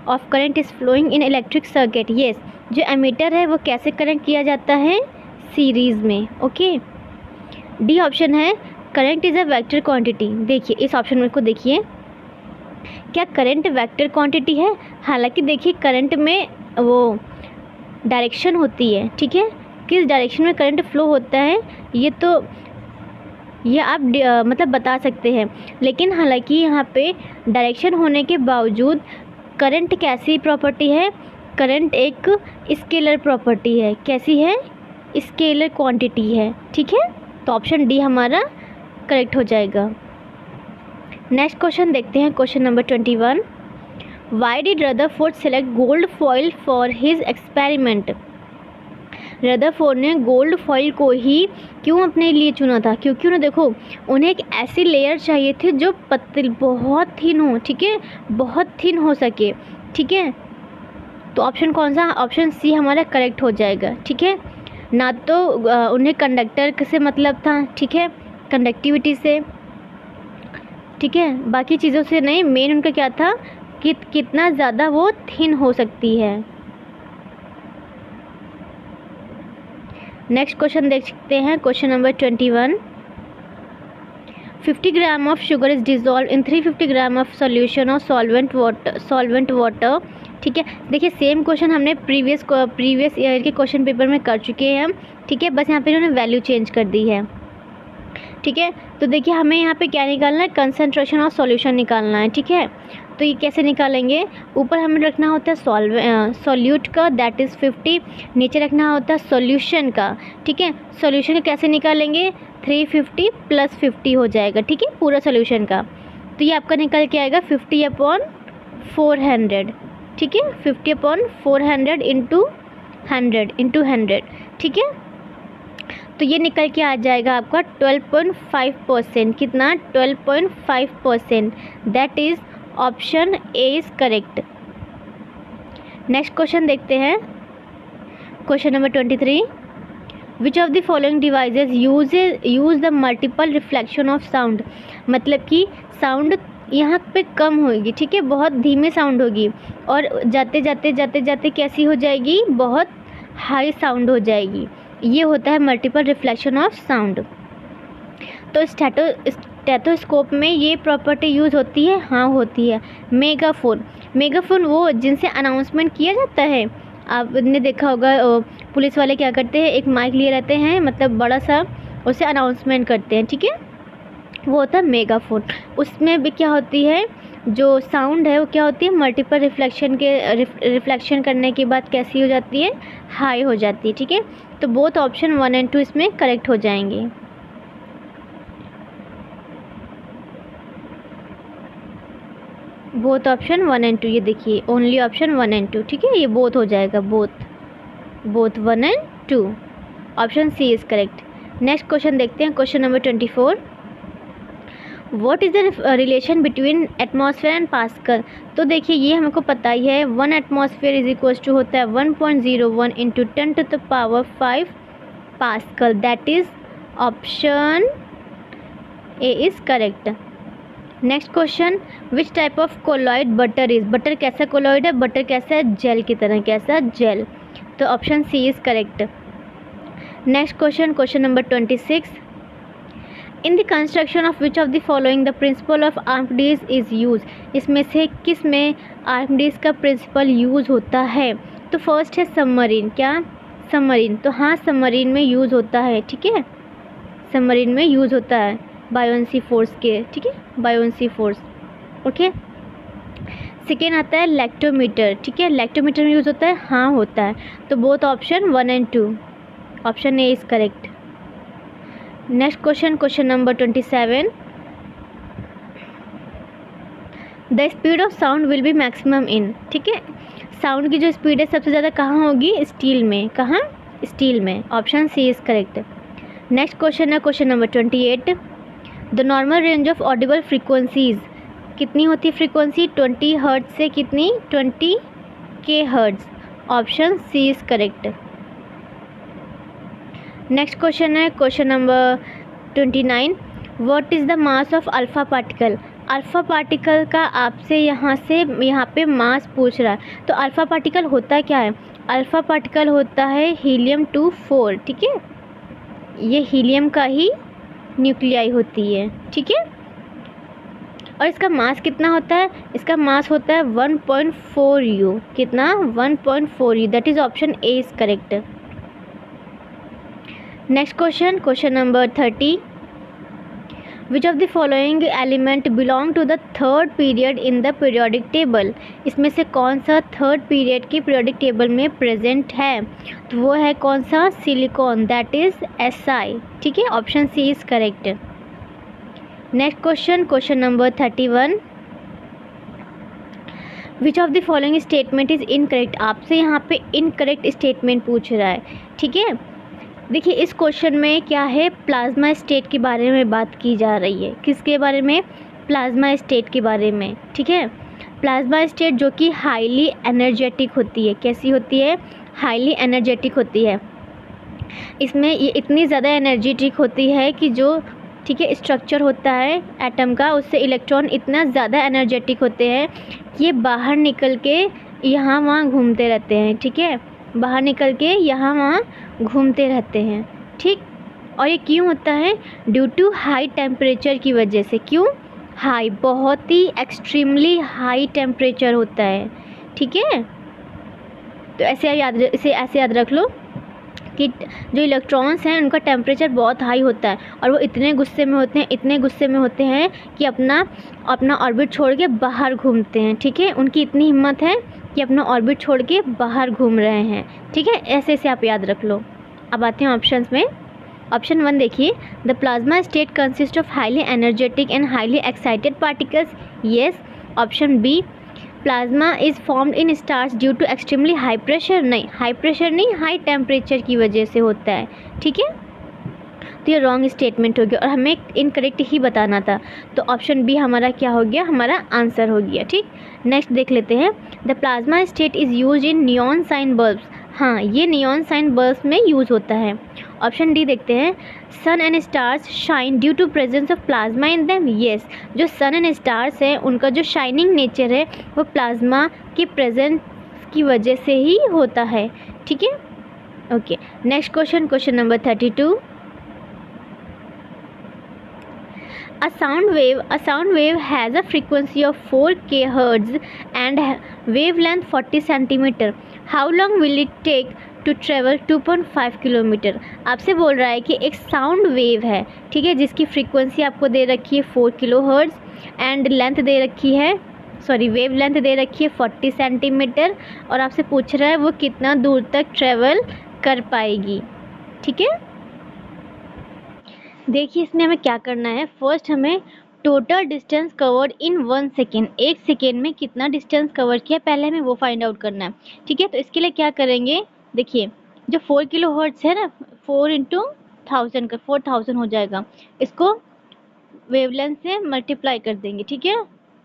of current is flowing in electric circuit. Yes, जो ammeter है वो कैसे कनेक्ट किया जाता है? सीरीज़ में। ओके। डी ऑप्शन है current is a vector quantity. देखिए इस ऑप्शन को देखिए, क्या करंट वेक्टर क्वांटिटी है? हालांकि देखिए करंट में वो डायरेक्शन होती है। ठीक है, किस डायरेक्शन में करंट फ्लो होता है ये आप मतलब बता सकते हैं, लेकिन हालांकि यहाँ पे डायरेक्शन होने के बावजूद करंट कैसी प्रॉपर्टी है? करंट एक स्केलर प्रॉपर्टी है। कैसी है? स्केलर क्वांटिटी है। ठीक है, तो ऑप्शन डी हमारा करेक्ट हो जाएगा। नेक्स्ट क्वेश्चन देखते हैं, question number 21। Y did Rutherford select gold foil for his experiment? Rutherford ने गोल्ड फॉइल को ही क्यों अपने लिए चुना था? क्योंकि उन्हें देखो, उन्हें एक ऐसी लेयर चाहिए थी जो पतली, बहुत थिन हो। ठीक है, बहुत थिन हो सके। ठीक है, तो ऑप्शन कौन सा? ऑप्शन सी हमारा करेक्ट हो जाएगा। ठीक है, ना तो उन्हें कंडक्टर से मतलब था, ठीक है, कंडक्टिविटी से, ठीक है, बाकी चीज़ों से नहीं। मेन उनका क्या था कि कितना ज़्यादा वो थिन हो सकती है। नेक्स्ट क्वेश्चन देख सकते हैं, question number 21। 50 gram of sugar is dissolve in 350 gram of solution of solvent water. ठीक है, देखिए सेम क्वेश्चन हमने प्रीवियस ईयर के क्वेश्चन पेपर में कर चुके हैं हम। ठीक है, बस यहाँ पे इन्होंने वैल्यू चेंज कर दी है। ठीक है, तो देखिए हमें यहाँ पे क्या निकालना है? कंसंट्रेशन ऑफ सॉल्यूशन निकालना है। ठीक है, तो ये कैसे निकालेंगे? ऊपर हमें रखना होता है सॉल्यूट का, दैट इज़ 50, नीचे रखना होता है सॉल्यूशन का। ठीक है, सॉल्यूशन का कैसे निकालेंगे? 350 + 50 हो जाएगा। ठीक है, पूरा सॉल्यूशन का, तो ये आपका निकल के आएगा 50/400। ठीक है, 50/400 × 100। ठीक है, तो ये निकल के आ जाएगा आपका 12.5%। कितना? 12.5%। That is option A is correct. Next question देखते हैं, question number 23। Which of the following devices use the multiple reflection of sound? मतलब कि साउंड यहाँ पे कम होगी। ठीक है, बहुत धीमे साउंड होगी और जाते जाते कैसी हो जाएगी? बहुत हाई साउंड हो जाएगी। ये होता है मल्टीपल रिफ्लेक्शन ऑफ साउंड। तो स्टेथोस्कोप में ये प्रॉपर्टी यूज़ होती है? हाँ होती है। मेगाफोन वो जिनसे अनाउंसमेंट किया जाता है, आपने देखा होगा पुलिस वाले क्या करते हैं, एक माइक लिए रहते हैं, मतलब बड़ा सा, उससे अनाउंसमेंट करते हैं। ठीक है, वो होता है मेगाफोन। उसमें भी क्या होती है, जो साउंड है वो क्या होती है? मल्टीपल रिफ्लेक्शन करने के बाद कैसी हो जाती है? हाई हो जाती है। ठीक है, तो बोथ ऑप्शन 1 और 2 इसमें करेक्ट हो जाएंगे। बोथ ऑप्शन 1 और 2, ये देखिए ओनली ऑप्शन 1 और 2। ठीक है, ये बोथ हो जाएगा, बोथ 1 और 2। Option C is correct. Next question देखते हैं, question number 24। What is the relation between atmosphere and pascal? तो देखिए ये हमको पता ही है, 1 एटमॉस्फेयर इज इक्वल टू होता है 1.01 × 10⁵ pascal. That is option A is correct. Next question, which type of colloid butter is? Butter कैसा कोलॉइड है? बटर कैसा है? जेल की तरह। कैसा? जेल। तो option C is correct. Next question, question number 26। In the construction of which of the following the principle of Archimedes is use? इसमें से किस में आर्किमिडीज का प्रिंसिपल यूज़ होता है? तो फर्स्ट है सबमरीन। क्या? सबमरीन। तो हाँ, सबमरीन में यूज़ होता है। ठीक है, सबमरीन में यूज़ होता है बायोन्सी फोर्स के। ठीक है, बायोन्सी फोर्स। ओके, सेकेंड आता है लैक्टोमीटर। ठीक है, लैक्टोमीटर में यूज़ होता है? हाँ होता है। तो बोथ ऑप्शन 1 और 2, option A is correct. Next question, question number 27। The speed of sound will be maximum in, ठीक है, साउंड की जो स्पीड है सबसे ज़्यादा कहाँ होगी, स्टील में, कहाँ, स्टील में, option C is correct. Next question है question number 28, the normal range of audible frequencies, कितनी होती है फ्रीक्वेंसी, 20 हर्ट्ज से कितनी, 20 के hertz, option C is correct. Next question है question number 29, what is the mass of alpha particle, alpha particle का आपसे यहाँ पे मास पूछ रहा है, तो अल्फ़ा पार्टिकल होता क्या है, अल्फ़ा पार्टिकल होता है हीलियम-2 ठीक है, ये हीलियम का ही न्यूक्लियाई होती है, ठीक है, और इसका मास कितना होता है, इसका मास होता है 1.4 यू, कितना, 1.4 U, that is option A is correct. Next question, question number 30, which of the following element belong to the third period in the periodic table, इसमें से कौन सा थर्ड पीरियड के पीरियोडिक टेबल में प्रेजेंट है, तो वो है कौन सा, सिलिकॉन, दैट इज़ Si, ठीक है, option C is correct. Next question, question number 31, which of the following statement is incorrect, आपसे यहाँ पे इनकरेक्ट स्टेटमेंट पूछ रहा है, ठीक है। देखिए इस क्वेश्चन में क्या है, प्लाज्मा स्टेट के बारे में बात की जा रही है, किसके बारे में, प्लाज्मा स्टेट के बारे में, ठीक है, प्लाज्मा स्टेट जो कि हाईली एनर्जेटिक होती है, कैसी होती है, हाईली एनर्जेटिक होती है, इसमें ये इतनी ज़्यादा एनर्जेटिक होती है कि जो, ठीक है, स्ट्रक्चर होता है एटम का, उससे इलेक्ट्रॉन इतना ज़्यादा एनर्जेटिक होते हैं कि ये बाहर निकल के यहाँ वहाँ घूमते रहते हैं, ठीक है, बाहर निकल के यहाँ वहाँ घूमते रहते हैं, ठीक, और ये क्यों होता है, ड्यू टू हाई टेम्परेचर की वजह से, क्यों, हाई, बहुत ही एक्सट्रीमली हाई टेम्परेचर होता है, ठीक है, तो इसे ऐसे याद रख लो कि जो इलेक्ट्रॉन्स हैं उनका टेम्परेचर बहुत हाई होता है और वो इतने गुस्से में होते हैं कि अपना ऑर्बिट छोड़ के बाहर घूमते हैं, ठीक है, उनकी इतनी हिम्मत है कि अपना ऑर्बिट छोड़ के बाहर घूम रहे हैं, ठीक है, ऐसे आप याद रख लो। अब आते हैं ऑप्शंस में। ऑप्शन 1 देखिए, the plasma state consist of highly energetic and highly excited particles, yes. Option B, plasma is formed in stars due to extremely high pressure, नहीं, हाई प्रेशर नहीं, हाई टेम्परेचर की वजह से होता है, ठीक है, तो ये रॉन्ग स्टेटमेंट हो गया और हमें इनकरेक्ट ही बताना था, तो ऑप्शन बी हमारा क्या हो गया, हमारा आंसर हो गया, ठीक। नेक्स्ट देख लेते हैं, the plasma state is use in neon sign bulbs, हाँ, ये नियॉन साइन बल्ब्स में यूज़ होता है। ऑप्शन डी देखते हैं, sun and stars shine due to presence of plasma in them, yes, जो सन एंड स्टार्स हैं उनका जो शाइनिंग नेचर है वो प्लाज्मा की प्रेजेंस की वजह से ही होता है, ठीक है, okay. Next question, question number 32, A sound wave has a frequency of 4 kHz and wavelength 40 cm. How long will it take to travel 2.5 kilometre? आपसे बोल रहा है कि एक साउंड वेव है, ठीक है, जिसकी फ्रीक्वेंसी आपको दे रखी है 4 किलोहर्ट्ज़ एंड लेंथ दे रखी है, वेव लेंथ दे रखी है 40 सेंटीमीटर और आपसे पूछ रहा है वो कितना दूर तक ट्रेवल कर पाएगी, ठीक है। देखिए इसमें हमें क्या करना है, फर्स्ट हमें total distance covered in 1 second, 1 second में कितना डिस्टेंस कवर किया पहले हमें वो फाइंड आउट करना है, ठीक है। तो इसके लिए क्या करेंगे, देखिए जो 4 किलोहर्ट्ज़ है ना, 4 इंटू 1000 का 4000 हो जाएगा, इसको वेवलेंथ से मल्टीप्लाई कर देंगे, ठीक है,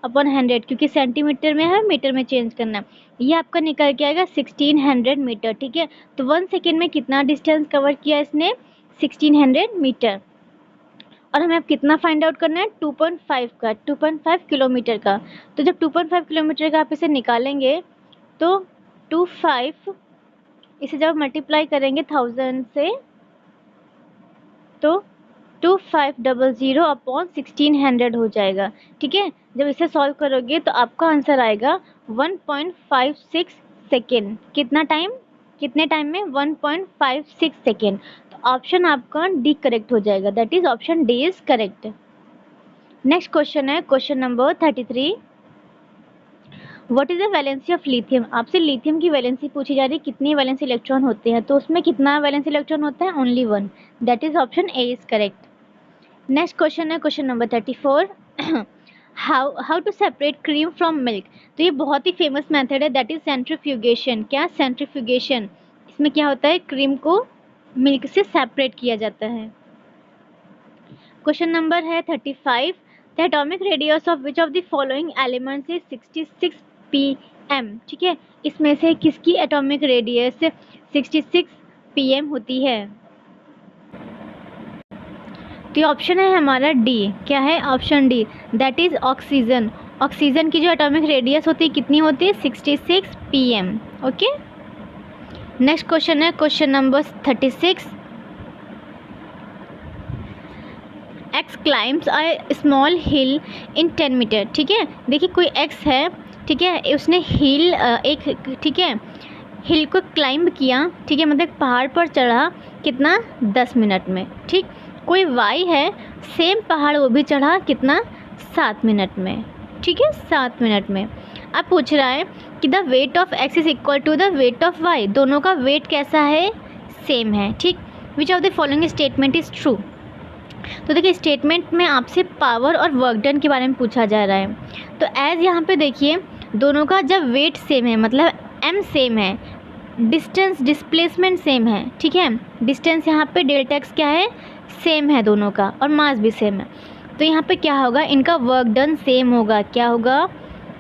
अपॉन 100, क्योंकि सेंटीमीटर में है, मीटर में चेंज करना है, ये आपका निकल के आएगा 1600 मीटर, ठीक है। तो 1 सेकेंड में कितना डिस्टेंस कवर किया इसने, 1600 मीटर, और हमें अब कितना फाइंड आउट करना है, 2.5 का, 2.5 किलोमीटर का। तो जब 2.5 किलोमीटर का आप इसे निकालेंगे तो 25, इसे जब मल्टीप्लाई करेंगे 1000 से तो 2500 अपॉन 1600 हो जाएगा, ठीक है। जब इसे सॉल्व करोगे तो आपका आंसर आएगा 1.56 सेकेंड, कितने टाइम में, 1.56 सेकेंड। ऑप्शन आपका डी करेक्ट हो जाएगा, that is option D is correct. Next question है question number 33, what is the valency of lithium? आपसे लिथियम की वैलेंसी पूछी जा रही है, कितने वैलेंसी इलेक्ट्रॉन होते हैं, तो उसमें कितना वैलेंसी इलेक्ट्रॉन होता है, only 1, that is option A is correct. Next question है question number 34, how to separate cream from milk, तो ये बहुत ही फेमस मेथड है, दैट इज सेंट्रीफ्यूगेशन। क्या? सेंट्रीफ्यूगेशन। इसमें क्या होता है, क्रीम को मिल्क से सेपरेट किया जाता है। क्वेश्चन नंबर है 35, the atomic radius of which of the following elements is 66 pm। ठीक है, इसमें से किसकी एटॉमिक रेडियस 66 pm होती है? तो ये ऑप्शन है हमारा डी। क्या है? Option D, that is oxygen. Oxygen की जो एटॉमिक रेडियस होती है कितनी होती है? 66 pm। ओके, नेक्स्ट क्वेश्चन है question number 36, X climbs a small hill in 10 metre. ठीक है, देखिए कोई एक्स है, ठीक है, उसने हिल एक, ठीक है, हिल को क्लाइंब किया, ठीक है, मतलब पहाड़ पर चढ़ा, कितना? 10 मिनट में। ठीक, कोई वाई है, सेम पहाड़ वो भी चढ़ा, कितना? 7 मिनट में। ठीक है, 7 मिनट में। अब पूछ रहा है कि the weight of X is equal to the weight of Y, दोनों का वेट कैसा है? सेम है। ठीक, which of the following statement is true. तो देखिए स्टेटमेंट में आपसे पावर और वर्क डन के बारे में पूछा जा रहा है, तो एज यहाँ पे देखिए दोनों का जब वेट सेम है, मतलब m सेम है, डिस्टेंस डिस्प्लेसमेंट सेम है, ठीक है, डिस्टेंस यहाँ पे डेल्टा एक्स क्या है? सेम है दोनों का, और मास भी सेम है, तो यहाँ पे क्या होगा? इनका वर्क डन सेम होगा। क्या होगा?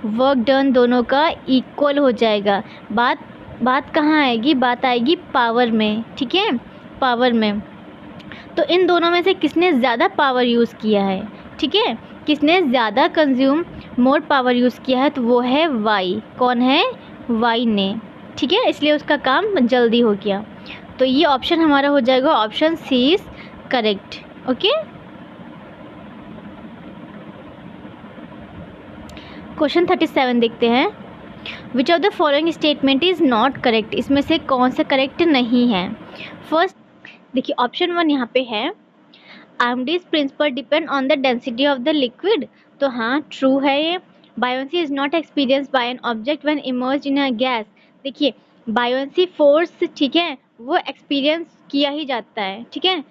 वर्क डन दोनों का इक्वल हो जाएगा। बात कहाँ आएगी? बात आएगी पावर में। ठीक है, पावर में। तो इन दोनों में से किसने ज़्यादा पावर यूज़ किया है? ठीक है, किसने ज़्यादा कंज्यूम मोर पावर यूज़ किया है? तो वो है वाई। कौन है? वाई ने। ठीक है, इसलिए उसका काम जल्दी हो गया। तो ये ऑप्शन हमारा हो जाएगा option C is correct. Okay, question 37 देखते हैं, which of the following statement is not correct, इसमें से कौन सा करेक्ट नहीं है? फर्स्ट देखिए ऑप्शन 1 यहाँ पे है, Archimedes principle depend on the density of the liquid, तो हाँ ट्रू है ये। Buoyancy is not experience by an object when immersed in a gas, देखिए बायोन्सी फोर्स, ठीक है, वो एक्सपीरियंस किया ही जाता है, ठीक है,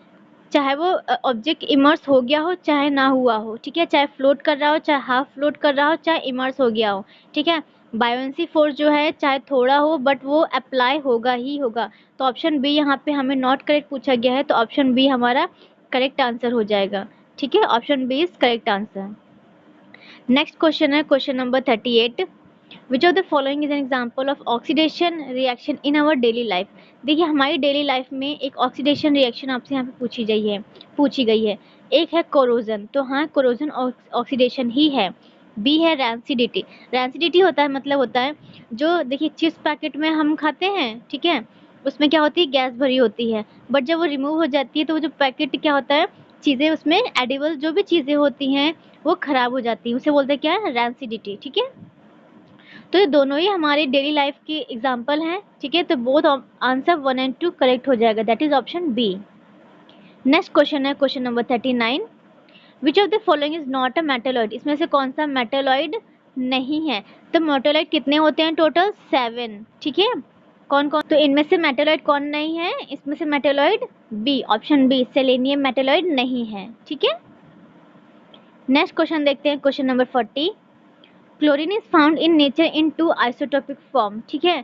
चाहे वो ऑब्जेक्ट इमर्स हो गया हो चाहे ना हुआ हो, ठीक है, चाहे फ्लोट कर रहा हो चाहे हाफ फ्लोट कर रहा हो चाहे इमर्स हो गया हो, ठीक है, बायोन्सी फोर्स जो है चाहे थोड़ा हो बट वो अप्लाई होगा ही होगा। तो ऑप्शन बी यहाँ पे हमें नॉट करेक्ट पूछा गया है, तो ऑप्शन बी हमारा करेक्ट आंसर हो जाएगा। ठीक है, option B is correct answer. Next question है question number 38, which of the following is an example of oxidation reaction in our daily life. देखिए हमारी डेली लाइफ में एक ऑक्सीडेशन रिएक्शन आपसे यहाँ पे पूछी गई है। एक है कोरोजन, तो हाँ कोरोजन ऑक्सीडेशन ही है। बी है रैंसिडिटी। रैंसिडिटी होता है मतलब होता है जो, देखिए चिप्स पैकेट में हम खाते हैं, ठीक है, उसमें क्या होती है? गैस भरी होती है, बट जब वो रिमूव हो जाती है तो वो जो पैकेट क्या होता है, चीज़ें उसमें एडिबल जो भी चीज़ें होती हैं वो ख़राब हो जाती हैं, उसे बोलते हैं क्या? रैंसिडिटी। ठीक है, तो ये दोनों ही हमारी डेली लाइफ की एग्जाम्पल हैं। ठीक है, तो बोथ आंसर 1 and 2 करेक्ट हो जाएगा, that is option B. Next question है question number 39, which of the following is not a metalloid, इसमें से कौन सा मेटालॉइड नहीं है? तो मेटालॉइड कितने होते हैं? टोटल 7। ठीक है, कौन कौन? तो इनमें से मेटालॉइड कौन नहीं है? इसमें से metalloid B, option B, selenium metalloid नहीं है। ठीक है, नेक्स्ट क्वेश्चन देखते हैं question number 40, chlorine is found in nature in 2 isotopic form. ठीक है,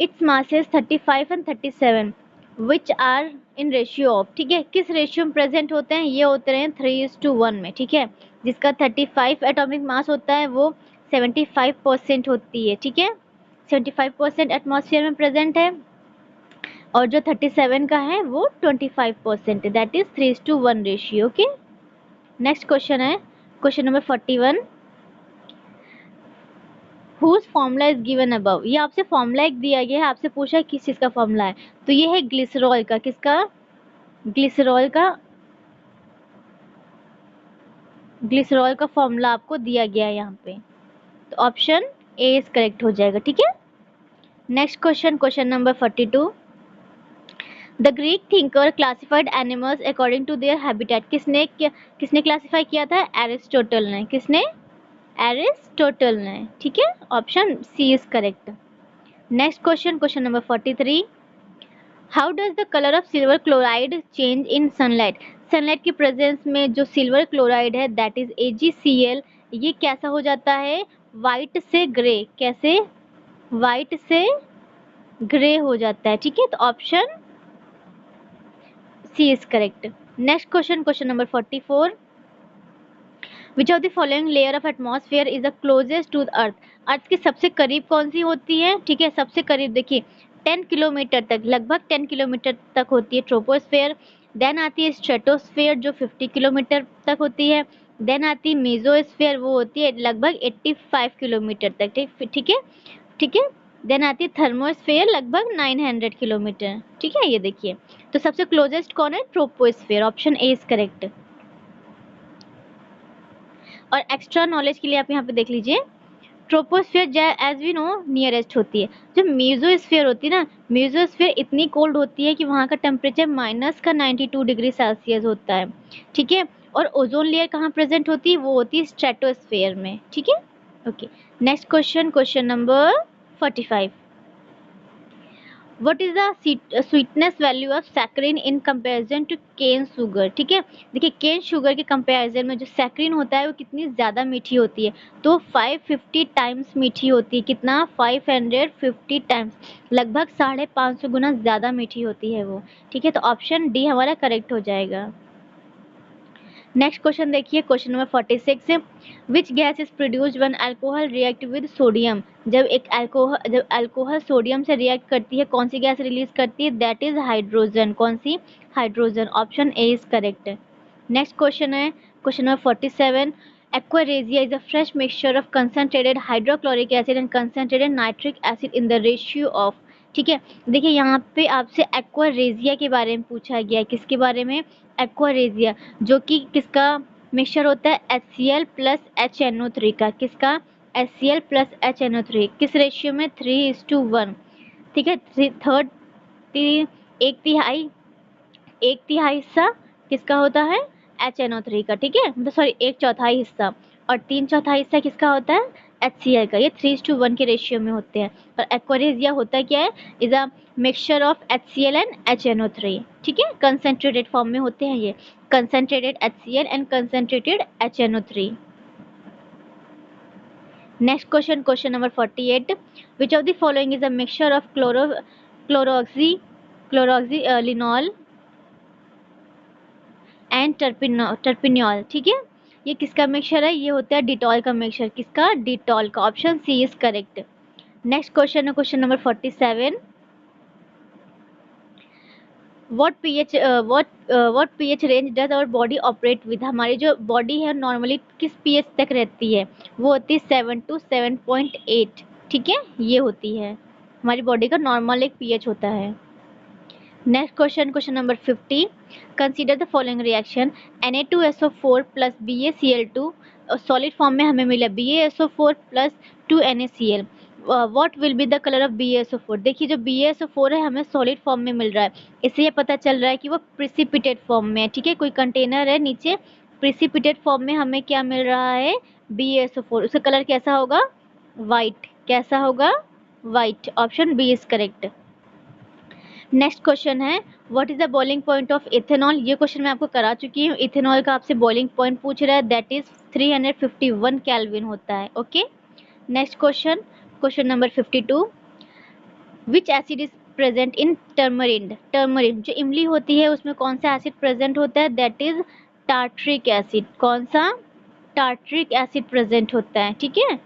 it's masses 35 and 37 which are in ratio of, ठीक है, किस रेशियो में प्रेजेंट होते हैं? ये होते हैं 3:1 में। ठीक है, जिसका 35 एटॉमिक मास होता है वो 75% होती है। ठीक है, 75% एटमॉस्फेयर में प्रेजेंट है, और जो 37 का है वो 25% है, that is 3:1 ratio. Okay, next question है question number 41, whose formula is given above. ये आपसे फॉर्मूला एक दिया गया है, आपसे पूछा है किस चीज़ का फॉर्मूला है, तो ये है ग्लिसरॉल का। किसका? ग्लिसरॉल का। ग्लिसरॉल का फॉर्मूला आपको दिया गया है यहाँ पे, तो ऑप्शन ए इज करेक्ट हो जाएगा। ठीक है, next question question number 42, the Greek thinker classified animals according to their habitat. किसने क्लासिफाई किया था? एरिस्टोटल ने। किसने? एरिस्टोटल ने। ठीक है, option C is correct. Next question question number 43, how does the colour of silver chloride change in sunlight. Sunlight की presence में जो सिल्वर क्लोराइड है दैट इज AgCl ये कैसा हो जाता है, वाइट से ग्रे, कैसे, वाइट से ग्रे हो जाता है, ठीक है। तो option C is correct. Next question, question number 44, which of the following layer of atmosphere is the closest to earth. Earth के सबसे करीब कौन सी होती है, ठीक है, सबसे करीब देखिए 10 किलोमीटर तक, लगभग 10 किलोमीटर तक होती है ट्रोपोस्फेयर। देन आती है स्ट्रेटोस्फेयर जो 50 किलोमीटर तक होती है। देन आती है मेसोस्फेयर, वो होती है लगभग 85 किलोमीटर तक, ठीक है, ठीक है। देन आती है थर्मोस्फेयर लगभग 900 किलोमीटर, ठीक है। ये देखिए, तो सबसे क्लोजेस्ट कौन है, troposphere, option A is correct. और एक्स्ट्रा नॉलेज के लिए आप यहाँ पे देख लीजिए, troposphere as we know nearest होती है। जो मेसोस्फेयर होती है ना, मेसोस्फेयर इतनी कोल्ड होती है कि वहाँ का टेम्परेचर -92 डिग्री सेल्सियस होता है, ठीक है। और ओजोन लेयर कहाँ प्रेजेंट होती है, वो होती है स्ट्रेटोस्फेयर में, ठीक है। Okay, next question, question number 45, what is the sweetness value of saccharin in comparison to cane sugar, ठीक है। देखिए केन शुगर के कंपेरिजन में जो सैकरीन होता है वो कितनी ज़्यादा मीठी होती है, तो 550 टाइम्स मीठी होती है, कितना, 550 टाइम्स, लगभग 550 गुना ज़्यादा मीठी होती है वो, ठीक है। तो ऑप्शन डी हमारा करेक्ट हो जाएगा। नेक्स्ट क्वेश्चन देखिए, question number 46, which gas is produced when alcohol react with sodium. जब अल्कोहल सोडियम से रिएक्ट करती है कौन सी गैस रिलीज करती है, दैट इज हाइड्रोजन, कौन सी, hydrogen, option A is correct. Next question है question number 47, aqua regia is a fresh mixture of concentrated hydrochloric acid and concentrated nitric acid in the ratio of, ठीक है। देखिए यहाँ पे आपसे एक्वा रेजिया के बारे में पूछा गया है, किसके बारे में, एक्वा रेजिया, जो कि किसका मिक्सचर होता है, HCl प्लस HNO3 का, किसका, HCl प्लस HNO3, किस रेशियो में, 3:1, ठीक है। थर्ड, एक तिहाई, एक तिहाई हिस्सा किसका होता है, HNO3 का, ठीक है, मतलब सॉरी एक चौथाई हिस्सा, और 3/4 हिस्सा किसका होता है, HCl का। ये 3:1 के रेशियो में होते हैं। और एक्वारेजिया होता क्या है, is a mixture of HCl and HNO3, ठीक है, कंसेंट्रेटेड फॉर्म में होते हैं ये, concentrated HCl and concentrated HNO3। Next question, question number 48, which of the following is a mixture of chloroxylenol and terpineol, ठीक है। ये किसका मिक्सचर है, ये होता है डिटॉल का मिक्सचर, किसका, डिटॉल का, option C is correct. Next question है question number 47, what pH range does our body operate with. हमारी जो बॉडी है नॉर्मली किस पीएच तक रहती है, वो होती है 7 to 7.8, ठीक है, ये होती है हमारी बॉडी का नॉर्मल एक पीएच होता है। Next question, question number 50, consider the following reaction, Na2SO4 plus BaCl2, solid form में हमें मिला BaSO4 plus 2NaCl, what will be the colour of BaSO4। देखिए जो BaSO4 है हमें सॉलिड फॉर्म में मिल रहा है, इससे ये पता चल रहा है कि वो प्रिसिपिटेट फॉर्म में है, ठीक है। कोई कंटेनर है नीचे, प्रिसिपिटेट फॉर्म में हमें क्या मिल रहा है, BaSO4, उसका कलर कैसा होगा, वाइट, कैसा होगा, white, option B is correct. Next question है, what is the boiling point of ethanol. ये क्वेश्चन मैं आपको करा चुकी हूँ, इथेनॉल का आपसे बॉइलिंग पॉइंट पूछ रहा है, दैट इज 351 केल्विन होता है, okay. Next question, question number 52, which acid is present in tamarind. Tamarind जो इमली होती है उसमें कौन सा एसिड प्रेजेंट होता है, दैट इज टार्ट्रिक एसिड, कौन सा, टार्ट्रिक एसिड प्रेजेंट होता है, ठीक है।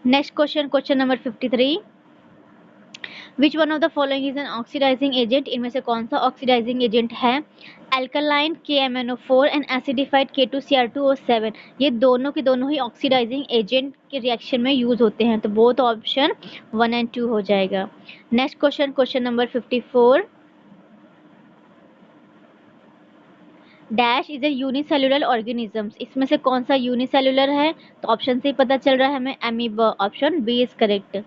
Next question, question number 53, which one of the following is an oxidising agent. इनमें से कौन सा ऑक्सीडाइजिंग एजेंट है, alkaline KMnO4 and acidified K2Cr2O7, ये दोनों के दोनों ही ऑक्सीडाइजिंग एजेंट के रिएक्शन में यूज होते हैं, तो बोथ ऑप्शन 1 and 2 हो जाएगा। Next question, question number 54, dash is a unicellular organisms, इसमें से कौन सा यूनिसेलुलर है, तो ऑप्शन से ही पता चल रहा है हमें, amoeba, option B is correct.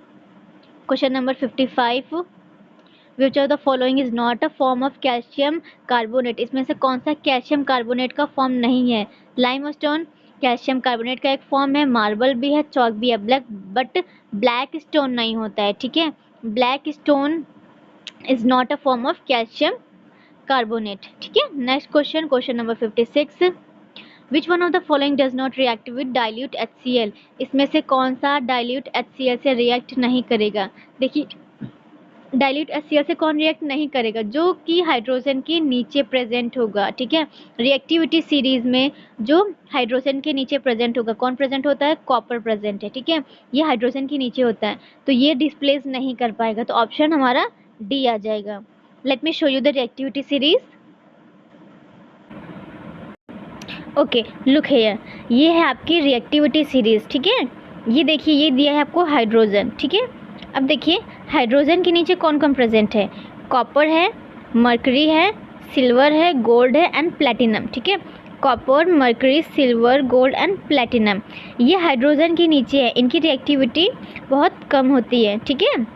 Question number 55, which of the following is not a form of calcium carbonate, इसमें से कौन सा कैल्शियम कार्बोनेट का फॉर्म नहीं है, लाइमस्टोन कैल्शियम कार्बोनेट का एक फॉर्म है, मार्बल भी है, चॉक भी है, बट ब्लैक स्टोन नहीं होता है, ठीक है, black stone is not a form of calcium carbonate, ठीक है। Next question, question number 56, which one of the following does not react with dilute HCl, इसमें से कौन सा डाइल्यूट HCl से रिएक्ट नहीं करेगा। देखिए डाइल्यूट HCl से कौन रिएक्ट नहीं करेगा, जो कि हाइड्रोजन के नीचे प्रेजेंट होगा, ठीक है। रिएक्टिविटी सीरीज में जो हाइड्रोजन के नीचे प्रेजेंट होगा, कौन प्रेजेंट होता है, कॉपर प्रेजेंट है, ठीक है, ये हाइड्रोजन के नीचे होता है, तो ये डिस्प्लेस नहीं कर पाएगा, तो ऑप्शन हमारा डी आ जाएगा। Let me show you the reactivity series. Okay look here, ये है आपकी रिएक्टिविटी सीरीज, ठीक है। ये देखिए ये दिया है आपको हाइड्रोजन, ठीक है। अब देखिए हाइड्रोजन के नीचे कौन कौन प्रेजेंट है, कॉपर है, मर्करी है, सिल्वर है, गोल्ड है एंड प्लैटिनम, ठीक है। Copper, mercury, silver, gold and platinum, ये हाइड्रोजन के नीचे है, इनकी रिएक्टिविटी बहुत कम होती है, ठीक है।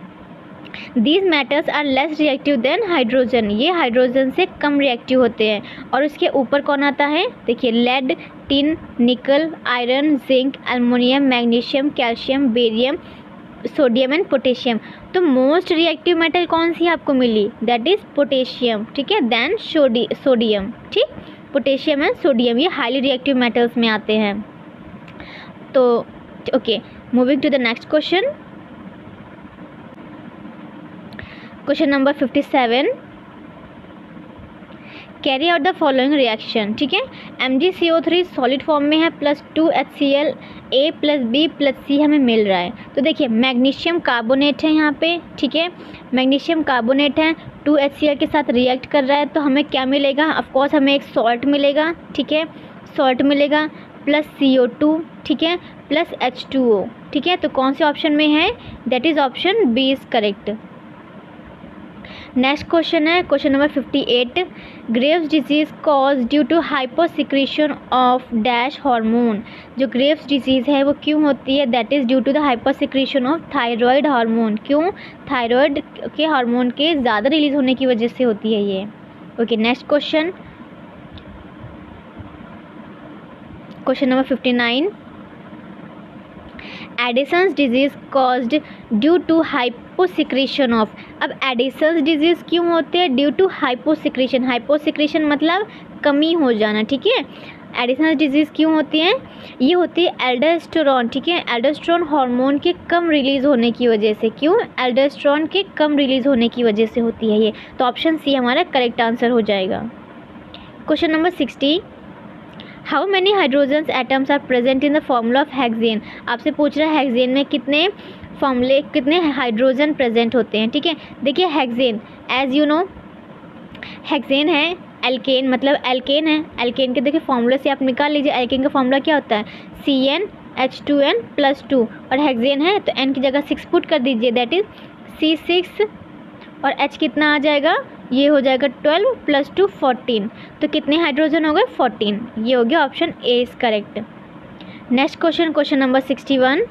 These metals are less reactive than hydrogen, ये हाइड्रोजन से कम रिएक्टिव होते हैं। और उसके ऊपर कौन आता है, देखिए lead, tin, nickel, iron, zinc, aluminium, magnesium, calcium, barium, sodium and potassium. तो मोस्ट रिएक्टिव मेटल कौन सी आपको मिली, दैट इज पोटेशियम, ठीक है, देन सोडियम, ठीक। पोटेशियम एंड सोडियम ये हाईली रिएक्टिव मेटल्स में आते हैं। तो okay moving to the next question, question number 57, carry out the following reaction, ठीक है। MgCO3 सॉलिड फॉर्म में है, +2 HCl A + B + C हमें मिल रहा है। तो देखिए मैग्नीशियम कार्बोनेट है यहाँ पे, ठीक है, मैग्नीशियम कार्बोनेट है, 2 HCl के साथ रिएक्ट कर रहा है, तो हमें क्या मिलेगा, ऑफकोर्स हमें एक सॉल्ट मिलेगा, ठीक है, सॉल्ट मिलेगा प्लस CO2, ठीक है, प्लस H2O, ठीक है। तो कौन से ऑप्शन में है, that is option B is correct. Next question है question number 58, Graves disease cause due to hyposecretion of dash hormone. जो ग्रेव्स डिजीज है वो क्यों होती है, that is due to the hyposecretion of thyroid hormone. क्यों, थायराइड के hormone के ज़्यादा रिलीज होने की वजह से होती है ये। Okay next question, question number 59, Addison's disease caused due to hyposecretion of. अब एडिसन्स डिजीज क्यों होते हैं, ड्यू टू हाइपोसिक्रेशन, हाइपोसिक्रेशन मतलब कमी हो जाना, ठीक है। एडिसन्स डिजीज क्यों होती हैं, ये होती है एल्डोस्टेरोन, ठीक है, एल्डोस्टेरोन हार्मोन के कम रिलीज होने की वजह से। क्यों, एल्डोस्टेरोन के कम रिलीज होने की वजह से होती है ये। तो ऑप्शन सी हमारा करेक्ट आंसर हो जाएगा। Question number 60, how many hydrogens atoms are present in the formula of hexane. आपसे पूछ रहा है हेक्सेन में कितने हाइड्रोजन प्रेजेंट होते हैं, ठीक है। देखिए hexane as you know, hexane है एल्केन, मतलब एल्केन है, एल्केन के देखिए फॉर्मूले से आप निकाल लीजिए, एल्केन का फॉर्मूला क्या होता है, CnH2n+2, और हेक्सेन है तो n की जगह 6 पुट कर दीजिए, दैट इज C6, और H कितना आ जाएगा, ये हो जाएगा 12 + 2 14। तो कितने हाइड्रोजन हो गए, 14। ये हो गया option A is correct. Next question, question number 61,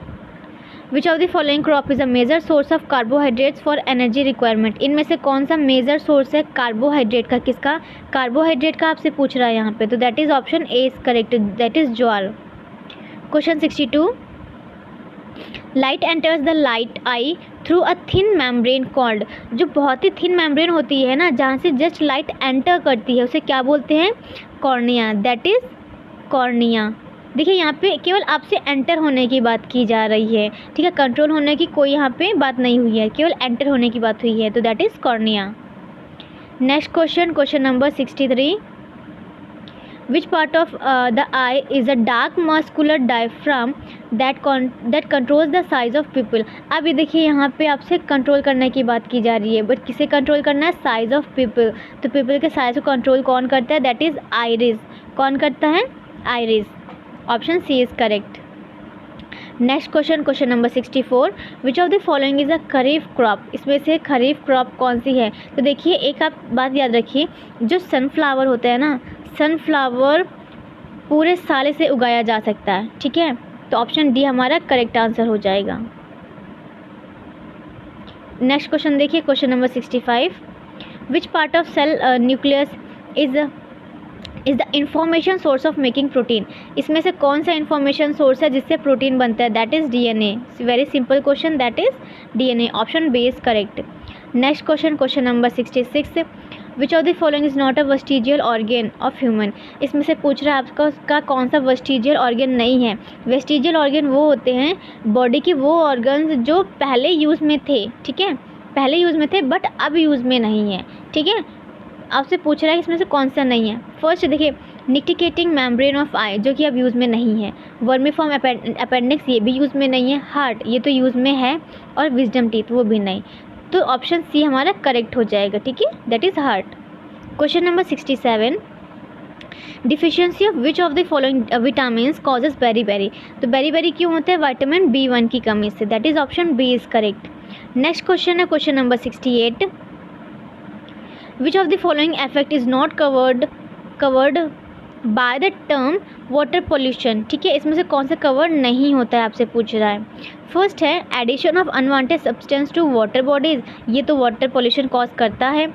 which of the following crop is a major source of carbohydrates for energy requirement. इनमें से कौन सा मेजर सोर्स है कार्बोहाइड्रेट का, किसका, कार्बोहाइड्रेट का आपसे पूछ रहा है यहाँ पे, तो that is option A is correct, that is jowar. Question 62, light enters the light I through a thin membrane called. जो बहुत ही थिन मेम्ब्रेन होती है ना, जहाँ से जस्ट लाइट एंटर करती है, उसे क्या बोलते हैं, कॉर्निया, दैट इज कॉर्निया। देखिए यहाँ पे केवल आपसे एंटर होने की बात की जा रही है, ठीक है, कंट्रोल होने की कोई यहाँ पे बात नहीं हुई है, केवल एंटर होने की बात हुई है, तो that is cornea. Next question, question number 63, which part of the eye is a dark muscular diaphragm that controls the size of pupil। अब ये देखिए यहाँ पे आपसे कंट्रोल करने की बात की जा रही है, बट किसे कंट्रोल करना है, साइज ऑफ पीपल। तो पीपल के साइज को कंट्रोल कौन करता है, दैट इज आइरिस। कौन करता है, iris. Option C is correct. Next question, question number 64, which of the following is a kharif crop. इसमें से खरीफ क्रॉप कौन सी है, तो देखिए एक आप बात याद रखिए, जो सनफ्लावर होता है ना, सनफ्लावर पूरे साल से उगाया जा सकता है, ठीक है, तो ऑप्शन डी हमारा करेक्ट आंसर हो जाएगा। नेक्स्ट क्वेश्चन देखिए, question number 65, which part of cell nucleus is the information source of making protein. इसमें से कौन सा इंफॉर्मेशन सोर्स है जिससे प्रोटीन बनता है, that is DNA। Very simple question, that is DNA, option B is correct. Next question, question number 66, which of the following is not a vestigial organ of human. इसमें से पूछ रहा है आपका उसका कौन सा वेस्टिजियल ऑर्गेन नहीं है। वेस्टिजियल ऑर्गेन वो होते हैं बॉडी के वो ऑर्गन्स जो पहले यूज़ में थे, ठीक है, पहले यूज़ में थे बट अब यूज़ में नहीं है, ठीक है। आपसे पूछ रहा है इसमें से कौन सा नहीं है। फर्स्ट देखिए निटिकेटिंग मेम्ब्रेन ऑफ आई जो कि अब यूज़ में नहीं है, वर्मीफॉर्म अपेंडिक्स ये भी यूज़ में नहीं है, हार्ट ये तो यूज़ में है, और विजडम टीथ वो भी नहीं। तो ऑप्शन सी हमारा करेक्ट हो जाएगा, ठीक है, that is heart. Question number 67, deficiency of which of the following vitamin causes beriberi. तो बेरी क्यों होता है? विटामिन B1 की कमी से, that is option B is correct. Next question है question number 68, which of the following effect is not covered by the term water pollution. ठीक है, इसमें से कौन सा कवर नहीं होता है आपसे पूछ रहा है। फर्स्ट है addition of unwanted substance to water bodies, ये तो वाटर पोल्यूशन कॉज करता है।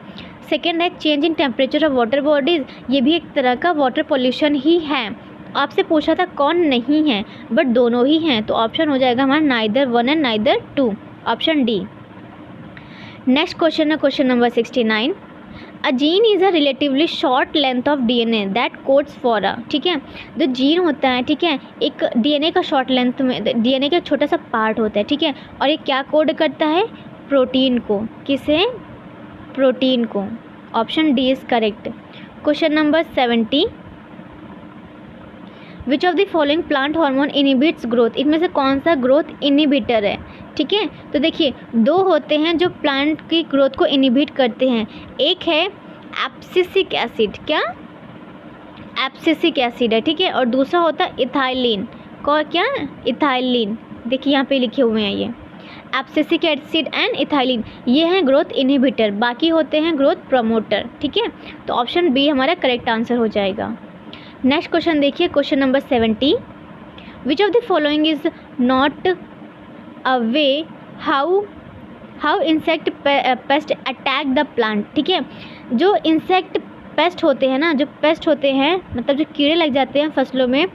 सेकेंड है change in temperature of water bodies, ये भी एक तरह का वाटर पोल्यूशन ही है। आपसे पूछा था कौन नहीं है, बट दोनों ही हैं, तो ऑप्शन हो जाएगा हमारा neither 1 and neither 2, option D. Next question है question number 69, a gene is a relatively short length of DNA that codes for a. ठीक है, जो जीन होता है, ठीक है, एक DNA का शॉर्ट लेंथ में DNA का छोटा सा पार्ट होता है, ठीक है, और ये क्या कोड करता है? प्रोटीन को। किसे? प्रोटीन को। Option D is correct. Question number 70, which of the following plant hormone inhibits growth, इनमें से कौन सा ग्रोथ इनहिबिटर है? ठीक है, तो देखिए दो होते हैं जो प्लांट की ग्रोथ को इनहिबिट करते हैं, एक है एब्सिसिक एसिड, क्या? एब्सिसिक एसिड है, ठीक है, और दूसरा होता है इथाइलिन, को क्या? इथाइलिन, देखिए यहाँ पे लिखे हुए हैं ये एब्सिसिक एसिड एंड इथाइलिन, ये हैं ग्रोथ इनहिबिटर, बाकी होते हैं ग्रोथ प्रमोटर। ठीक है, तो ऑप्शन बी हमारा करेक्ट आंसर हो जाएगा। नेक्स्ट क्वेश्चन देखिए question number 70, which of the following is not a way how insect pest attack the plant. ठीक है, जो इंसेक्ट पेस्ट होते हैं ना, जो पेस्ट होते हैं मतलब जो कीड़े लग जाते हैं फसलों में,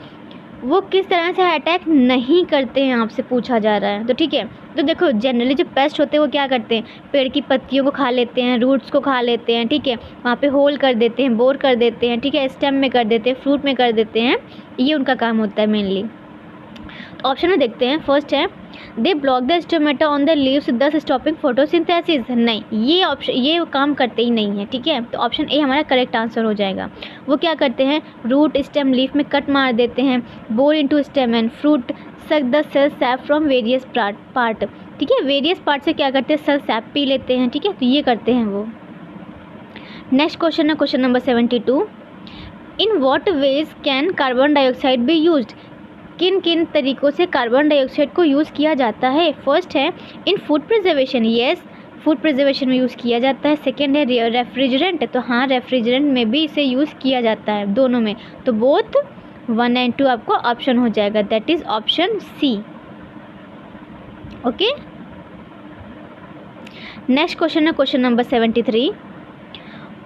वो किस तरह से अटैक नहीं करते हैं आपसे पूछा जा रहा है। तो ठीक है, तो देखो जनरली जो पेस्ट होते हैं वो क्या करते हैं? पेड़ की पत्तियों को खा लेते हैं, रूट्स को खा लेते हैं, ठीक है, वहाँ पे होल कर देते हैं, बोर कर देते हैं, ठीक है, स्टेम में कर देते हैं, फ्रूट में कर देते हैं, ये उनका काम होता है मेनली। तो ऑप्शन में देखते हैं, फर्स्ट है they block the stomata on the leaves दस स्टॉपिंग फोटोसिंथेसिस, नहीं, ये ऑप्शन ये काम करते ही नहीं है। ठीक है, तो ऑप्शन ए हमारा करेक्ट आंसर हो जाएगा। वो क्या करते हैं? रूट स्टेम लीफ में कट मार देते हैं, bore into stem and fruit suck the cell sap from various part. ठीक है, वेरियस पार्ट से क्या करते हैं? सेल सैप पी लेते हैं। ठीक है, तो ये करते हैं वो। नेक्स्ट क्वेश्चन है question number 72, in what veg can carbon dioxide be used, किन किन तरीक़ों से कार्बन डाइऑक्साइड को यूज़ किया जाता है? फर्स्ट है इन food preservation, yes food preservation में यूज़ किया जाता है। सेकेंड है रेफ्रिजरेंट, तो हाँ रेफ्रिजरेंट में भी इसे यूज़ किया जाता है, दोनों में, तो बोथ 1 एंड 2 आपको ऑप्शन हो जाएगा, that is option C. Okay, next question है question number 73,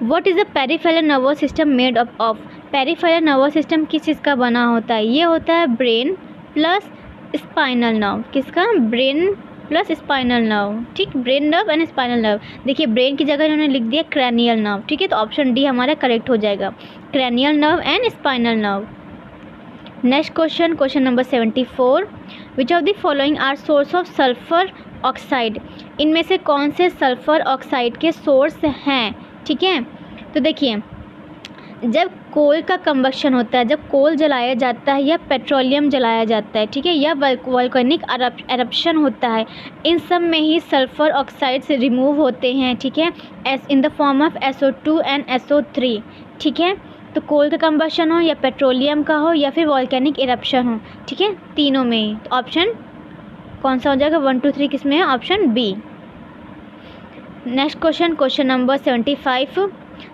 what is the peripheral nervous system made up of. Peripheral nervous system किस चीज़ का बना होता है? ये होता है ब्रेन प्लस स्पाइनल नर्व। किसका? Brain plus spinal nerve. ठीक, brain nerve and spinal nerve. देखिए ब्रेन की जगह इन्होंने लिख दिया क्रैनियल नर्व। ठीक है, तो ऑप्शन डी हमारा करेक्ट हो जाएगा, cranial nerve and spinal nerve. Next question question number 74, which of the following are source of sulphur oxide, इनमें से कौन से सल्फर ऑक्साइड के सोर्स हैं? ठीक है, तो देखिए जब कोल का कंबक्शन होता है, जब कोल जलाया जाता है या पेट्रोलियम जलाया जाता है, ठीक है, या वोल्केनिक एरप्शन होता है, इन सब में ही सल्फर ऑक्साइड्स रिमूव होते हैं। ठीक है, S in the form of SO2 and SO3। ठीक है, तो कोल का कंबक्शन हो या पेट्रोलियम का हो या फिर वोल्केनिक एरप्शन हो, ठीक है, तीनों में ही। तो ऑप्शन कौन सा हो जाएगा? 1 2 3 किस में है? Option B. Next question question number 75,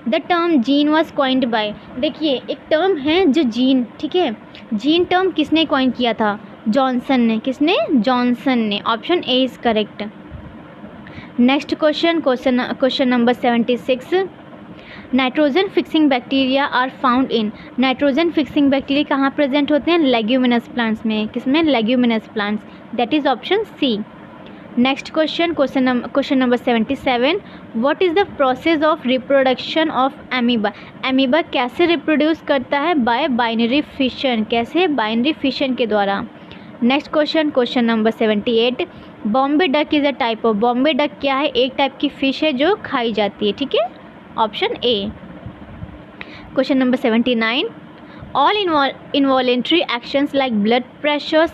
the term gene was coined by. देखिए एक टर्म है जो जीन, ठीक है, जीन टर्म किसने कॉइन किया था? जॉनसन ने। किसने? जॉनसन ने। Option A is correct. Next question number 76, nitrogen fixing bacteria are found in. Nitrogen fixing bacteria कहाँ प्रेजेंट होते हैं? लेग्यूमिनस प्लांट्स में। किसमें? Leguminous plants, that is option C. Next question question number 77, what is the process of reproduction of amoeba. Amoeba कैसे reproduce करता है? By binary fission. कैसे? Binary fission के द्वारा। Next question number 78, Bombay duck is a type of. Bombay duck क्या है? एक type की फिश है जो खाई जाती है, ठीक है, option A. Question number 79, all involuntary actions like blood pressure,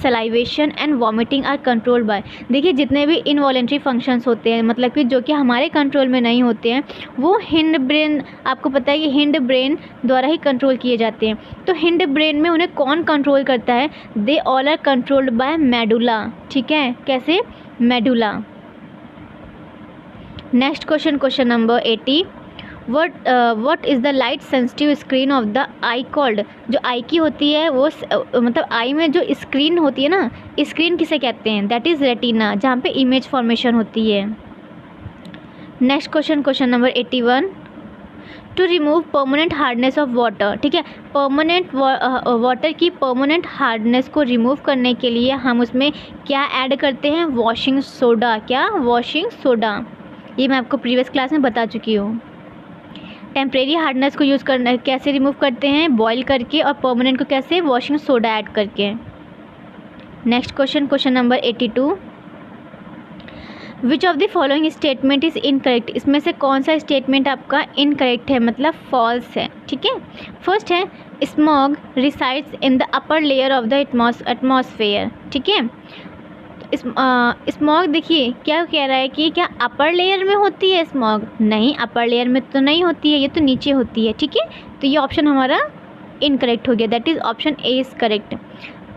salivation and vomiting are controlled by. देखिए जितने भी इनवॉलेंट्री फंक्शंस होते हैं, मतलब कि जो कि हमारे कंट्रोल में नहीं होते हैं, वो हिंड ब्रेन, आपको पता है कि हिंड ब्रेन द्वारा ही कंट्रोल किए जाते हैं। तो हिंड ब्रेन में उन्हें कौन कंट्रोल करता है? They all are controlled by medulla, ठीक है, कैसे? Medulla. Next question number 80, what is the light sensitive screen of the eye called. जो आई की होती है वो मतलब आई में जो स्क्रीन होती है ना, स्क्रीन किसे कहते हैं? दैट इज़ रेटिना, जहाँ पे इमेज फॉर्मेशन होती है। Next question number 81, to remove permanent hardness of water, ठीक है, परमानेंट वाटर की परमानेंट हार्डनेस को रिमूव करने के लिए हम उसमें क्या ऐड करते हैं? Washing soda. क्या? Washing soda. ये मैं आपको प्रीवियस क्लास में बता चुकी हूँ। टेम्परेरी हार्डनेस को यूज़ करना कैसे रिमूव करते हैं? बॉईल करके, और परमानेंट को कैसे? वॉशिंग सोडा ऐड करके। Next question number 82, which of the following statement is incorrect. इसमें से कौन सा स्टेटमेंट आपका इनकरेक्ट है, मतलब फॉल्स है, ठीक है। फर्स्ट है smog resides in the upper layer of the atmosphere, ठीक है। स्मॉग देखिए क्या कह रहा है कि क्या अपर लेयर में होती है स्मॉग? नहीं, अपर लेयर में तो नहीं होती है, ये तो नीचे होती है, ठीक है। तो ये ऑप्शन हमारा इनकरेक्ट हो गया, that is option A is correct.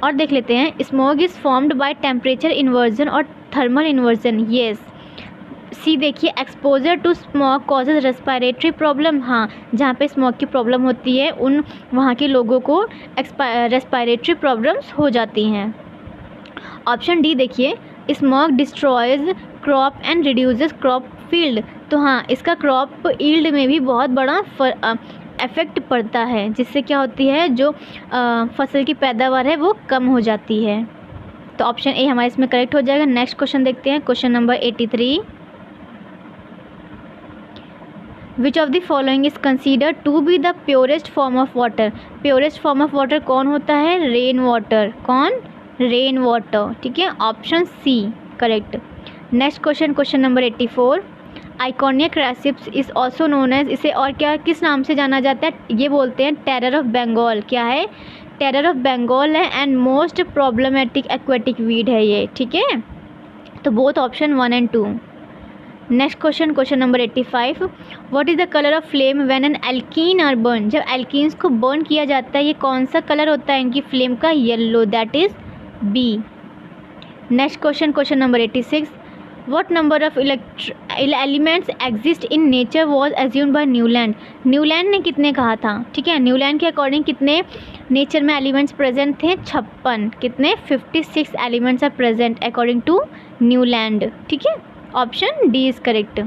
और देख लेते हैं, smog is formed by temperature inversion और थर्मल इन्वर्जन। येस। सी देखिए, exposure to smog causes respiratory problem. हाँ, जहाँ पे स्मॉग की प्रॉब्लम होती है उन वहाँ के लोगों को रेस्पिरेटरी प्रॉब्लम्स हो जाती हैं। ऑप्शन डी देखिए, smog destroys crop and reduces crop field. तो हाँ, इसका क्रॉप यील्ड में भी बहुत बड़ा इफेक्ट पड़ता है, जिससे क्या होती है, जो फसल की पैदावार है वो कम हो जाती है। तो ऑप्शन ए हमारे इसमें करेक्ट हो जाएगा। नेक्स्ट क्वेश्चन देखते हैं, question number 83, which of the following is considered to be the purest form of water. Purest form of water कौन होता है? Rain water. कौन? रेन वाटर, ठीक है, option C correct. Next question number 84, आइकॉनिक crassipes is also known as, इसे और क्या किस नाम से जाना जाता है? ये बोलते हैं टेरर ऑफ बंगाल। क्या है? टेरर ऑफ बंगाल है, and most problematic aquatic weed है ये, ठीक है। तो both option 1 and 2। Next question number 85, what is the colour of flame when an alkene are burn. जब एल्कीन्स को बर्न किया जाता है, ये कौन सा कलर होता है इनकी फ्लेम का? Yellow, that is B. Next question number 86, what number of elements exist in nature was assumed by Newland. Newland ने कितने कहा था? ठीक है, न्यूलैंड के अकॉर्डिंग कितने नेचर में एलिमेंट्स प्रेजेंट थे? 56। कितने? 56 elements are present according to Newland, ठीक है, ऑप्शन डी इज करेक्ट।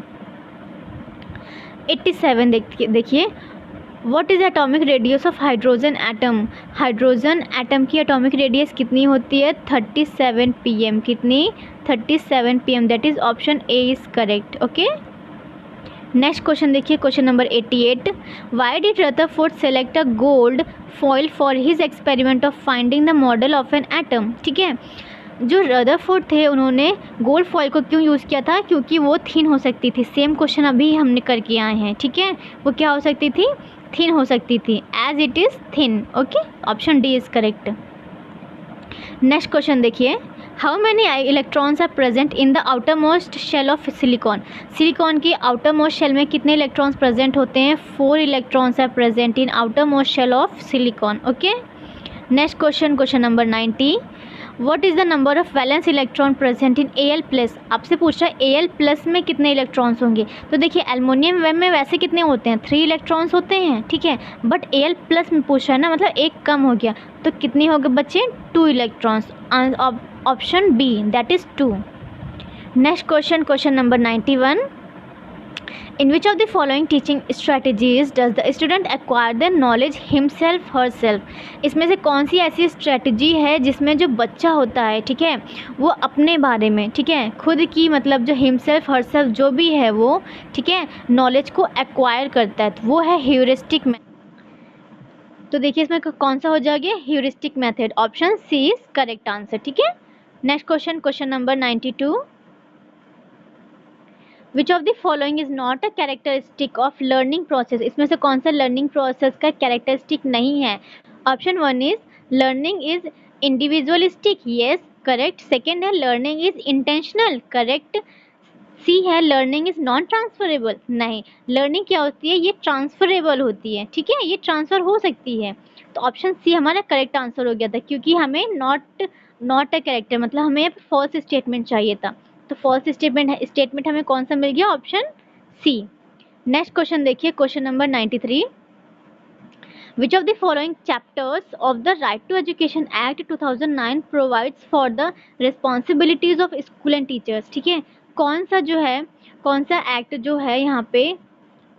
87 देखिए, what is atomic radius of hydrogen atom. Hydrogen atom की एटॉमिक रेडियस कितनी होती है? 37 pm। कितनी? 37 pm, that is option A is correct. Okay, next question देखिए, question number 88, why did Rutherford select a gold foil for his experiment of finding the model of an atom. ठीक है, जो Rutherford थे उन्होंने gold foil को क्यों use किया था? क्योंकि वो थिन हो सकती थी। सेम क्वेश्चन अभी हमने करके आए हैं, ठीक है, वो क्या हो सकती थी? थिन हो सकती थी, as it is thin. Okay, option D is correct. Next question देखिए, how many electrons are present in the outer most shell of silicon. Silicon की आउटर मोस्ट शेल में कितने इलेक्ट्रॉन्स प्रेजेंट होते हैं? 4 electrons are present in outer most shell of silicon. Okay, next question number 90, what is the number of valence electron present in Al+। आपसे पूछ रहा है Al+ में कितने इलेक्ट्रॉन्स होंगे। तो देखिए, एल्युमिनियम में वैसे कितने होते हैं? 3 इलेक्ट्रॉन्स होते हैं, ठीक है, बट Al+ में पूछ रहा है ना, मतलब एक कम हो गया, तो कितने हो गए बच्चे? 2 electrons, option B, that is 2। Next question number 91, In which of the following teaching strategies does the student acquire the knowledge himself herself? इसमें से कौन सी ऐसी स्ट्रेटजी है जिसमें जो बच्चा होता है, ठीक है, वो अपने बारे में, ठीक है, खुद की मतलब जो हिमसेल्फ हरसेल्फ जो भी है वो, ठीक है, नॉलेज को एक्वायर करता है, तो वो है ह्यूरिस्टिक मेथड। तो देखिए इसमें कौन सा हो जाएगा, heuristic method. Option C is correct answer, ठीक है। Next question, question number 92, which of the following is not a characteristic of learning process? इसमें से कौन सा लर्निंग प्रोसेस का कैरेक्टरिस्टिक नहीं है? Option 1 is learning is individualistic, yes correct. Second है लर्निंग इज इंटेंशनल, करेक्ट। सी है लर्निंग इज नॉन ट्रांसफरेबल, नहीं, लर्निंग क्या होती है, ये ट्रांसफरेबल होती है, ठीक है, ये ट्रांसफर हो सकती है। तो ऑप्शन सी हमारा करेक्ट आंसर हो गया था, क्योंकि हमें नॉट अ कैरेक्टर मतलब हमें फॉल्स स्टेटमेंट चाहिए था, तो फॉल्स स्टेटमेंट हमें कौन सा मिल गया, ऑप्शन सी। नेक्स्ट क्वेश्चन देखिए, question number 93, which of the following chapters of the right to education act 2009 provides for the responsibilities of school and teachers? ठीक है, कौन सा जो है, कौन सा एक्ट जो है यहाँ पे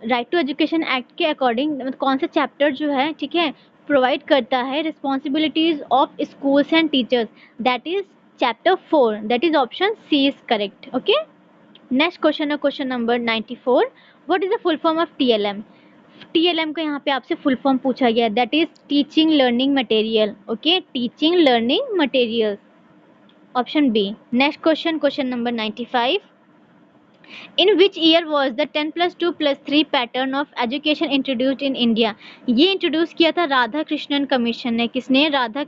राइट टू एजुकेशन एक्ट के अकॉर्डिंग, मतलब कौन सा चैप्टर जो है, ठीक है, प्रोवाइड करता है responsibilities of schools and teachers? That is chapter 4, that is option C is correct, okay. Next question है question number 94, what is the full form of TLM? TLM का यहाँ पे आपसे फुल फॉर्म पूछा गया, that is teaching learning material, okay, teaching learning material, option B. Next question, question number 95, in which year was the 10+2+3 pattern of education introduced in India? ये introduce किया था Radha Krishnan commission ने, किसने, राधा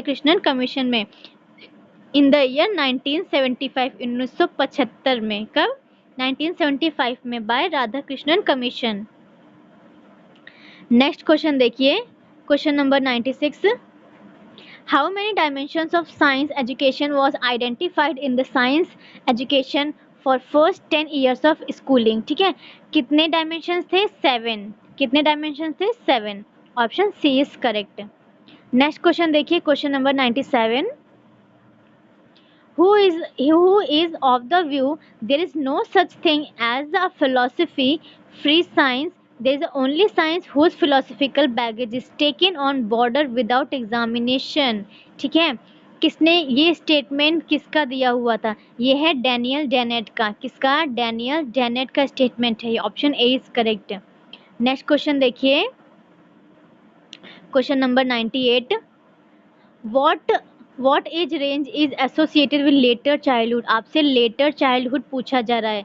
कृष्णन कमीशन में, in the year 1975, 1975 में, कब, 1975 में, by Radhakrishnan commission. Next question देखिए, question number 96, how many dimensions of science education was identified in the science education for first 10 years of schooling? ठीक है, कितने डायमेंशंस थे, 7, कितने डायमेंशंस थे, 7, option C is correct. Next question देखिए, question number 97, who is of the view there is no such thing as a philosophy free science, there is only science whose philosophical baggage is taken on board without examination? ठीक है, किसने ये statement किसका दिया हुआ था, ये है डैनियल डेनेट का, किसका, डैनियल डेनेट का स्टेटमेंट है, ये option A is correct. Next question देखिए, question number 98, what age range is associated with later childhood? आपसे लेटर चाइल्डहुड पूछा जा रहा है,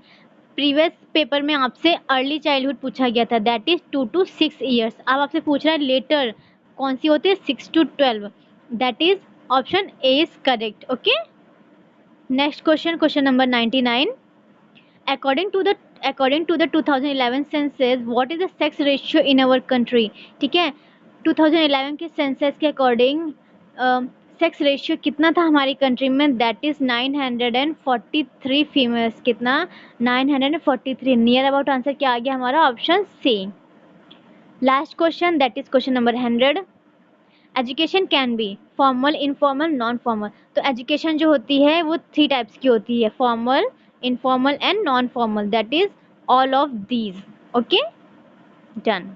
प्रीवियस पेपर में आपसे अर्ली चाइल्डहुड पूछा गया था, दैट इज 2 to 6 ईयर्स। अब आपसे पूछ रहा है लेटर कौन सी होती है, 6 to 12, that is option A is correct, okay. Next question, question number 99, according to the 2011 census what is the sex ratio in our country? ठीक है, 2011 के सेंसस के अकॉर्डिंग सेक्स रेशियो कितना था हमारी कंट्री में, दैट इज 943 फीमेल्स, कितना, 943, near about answer क्या आ गया हमारा, option C. Last question, that is question number 100, education can be formal, informal, non formal? तो एजुकेशन जो होती है वो 3 टाइप्स की होती है, formal, informal and non formal, that is all of these, okay, done.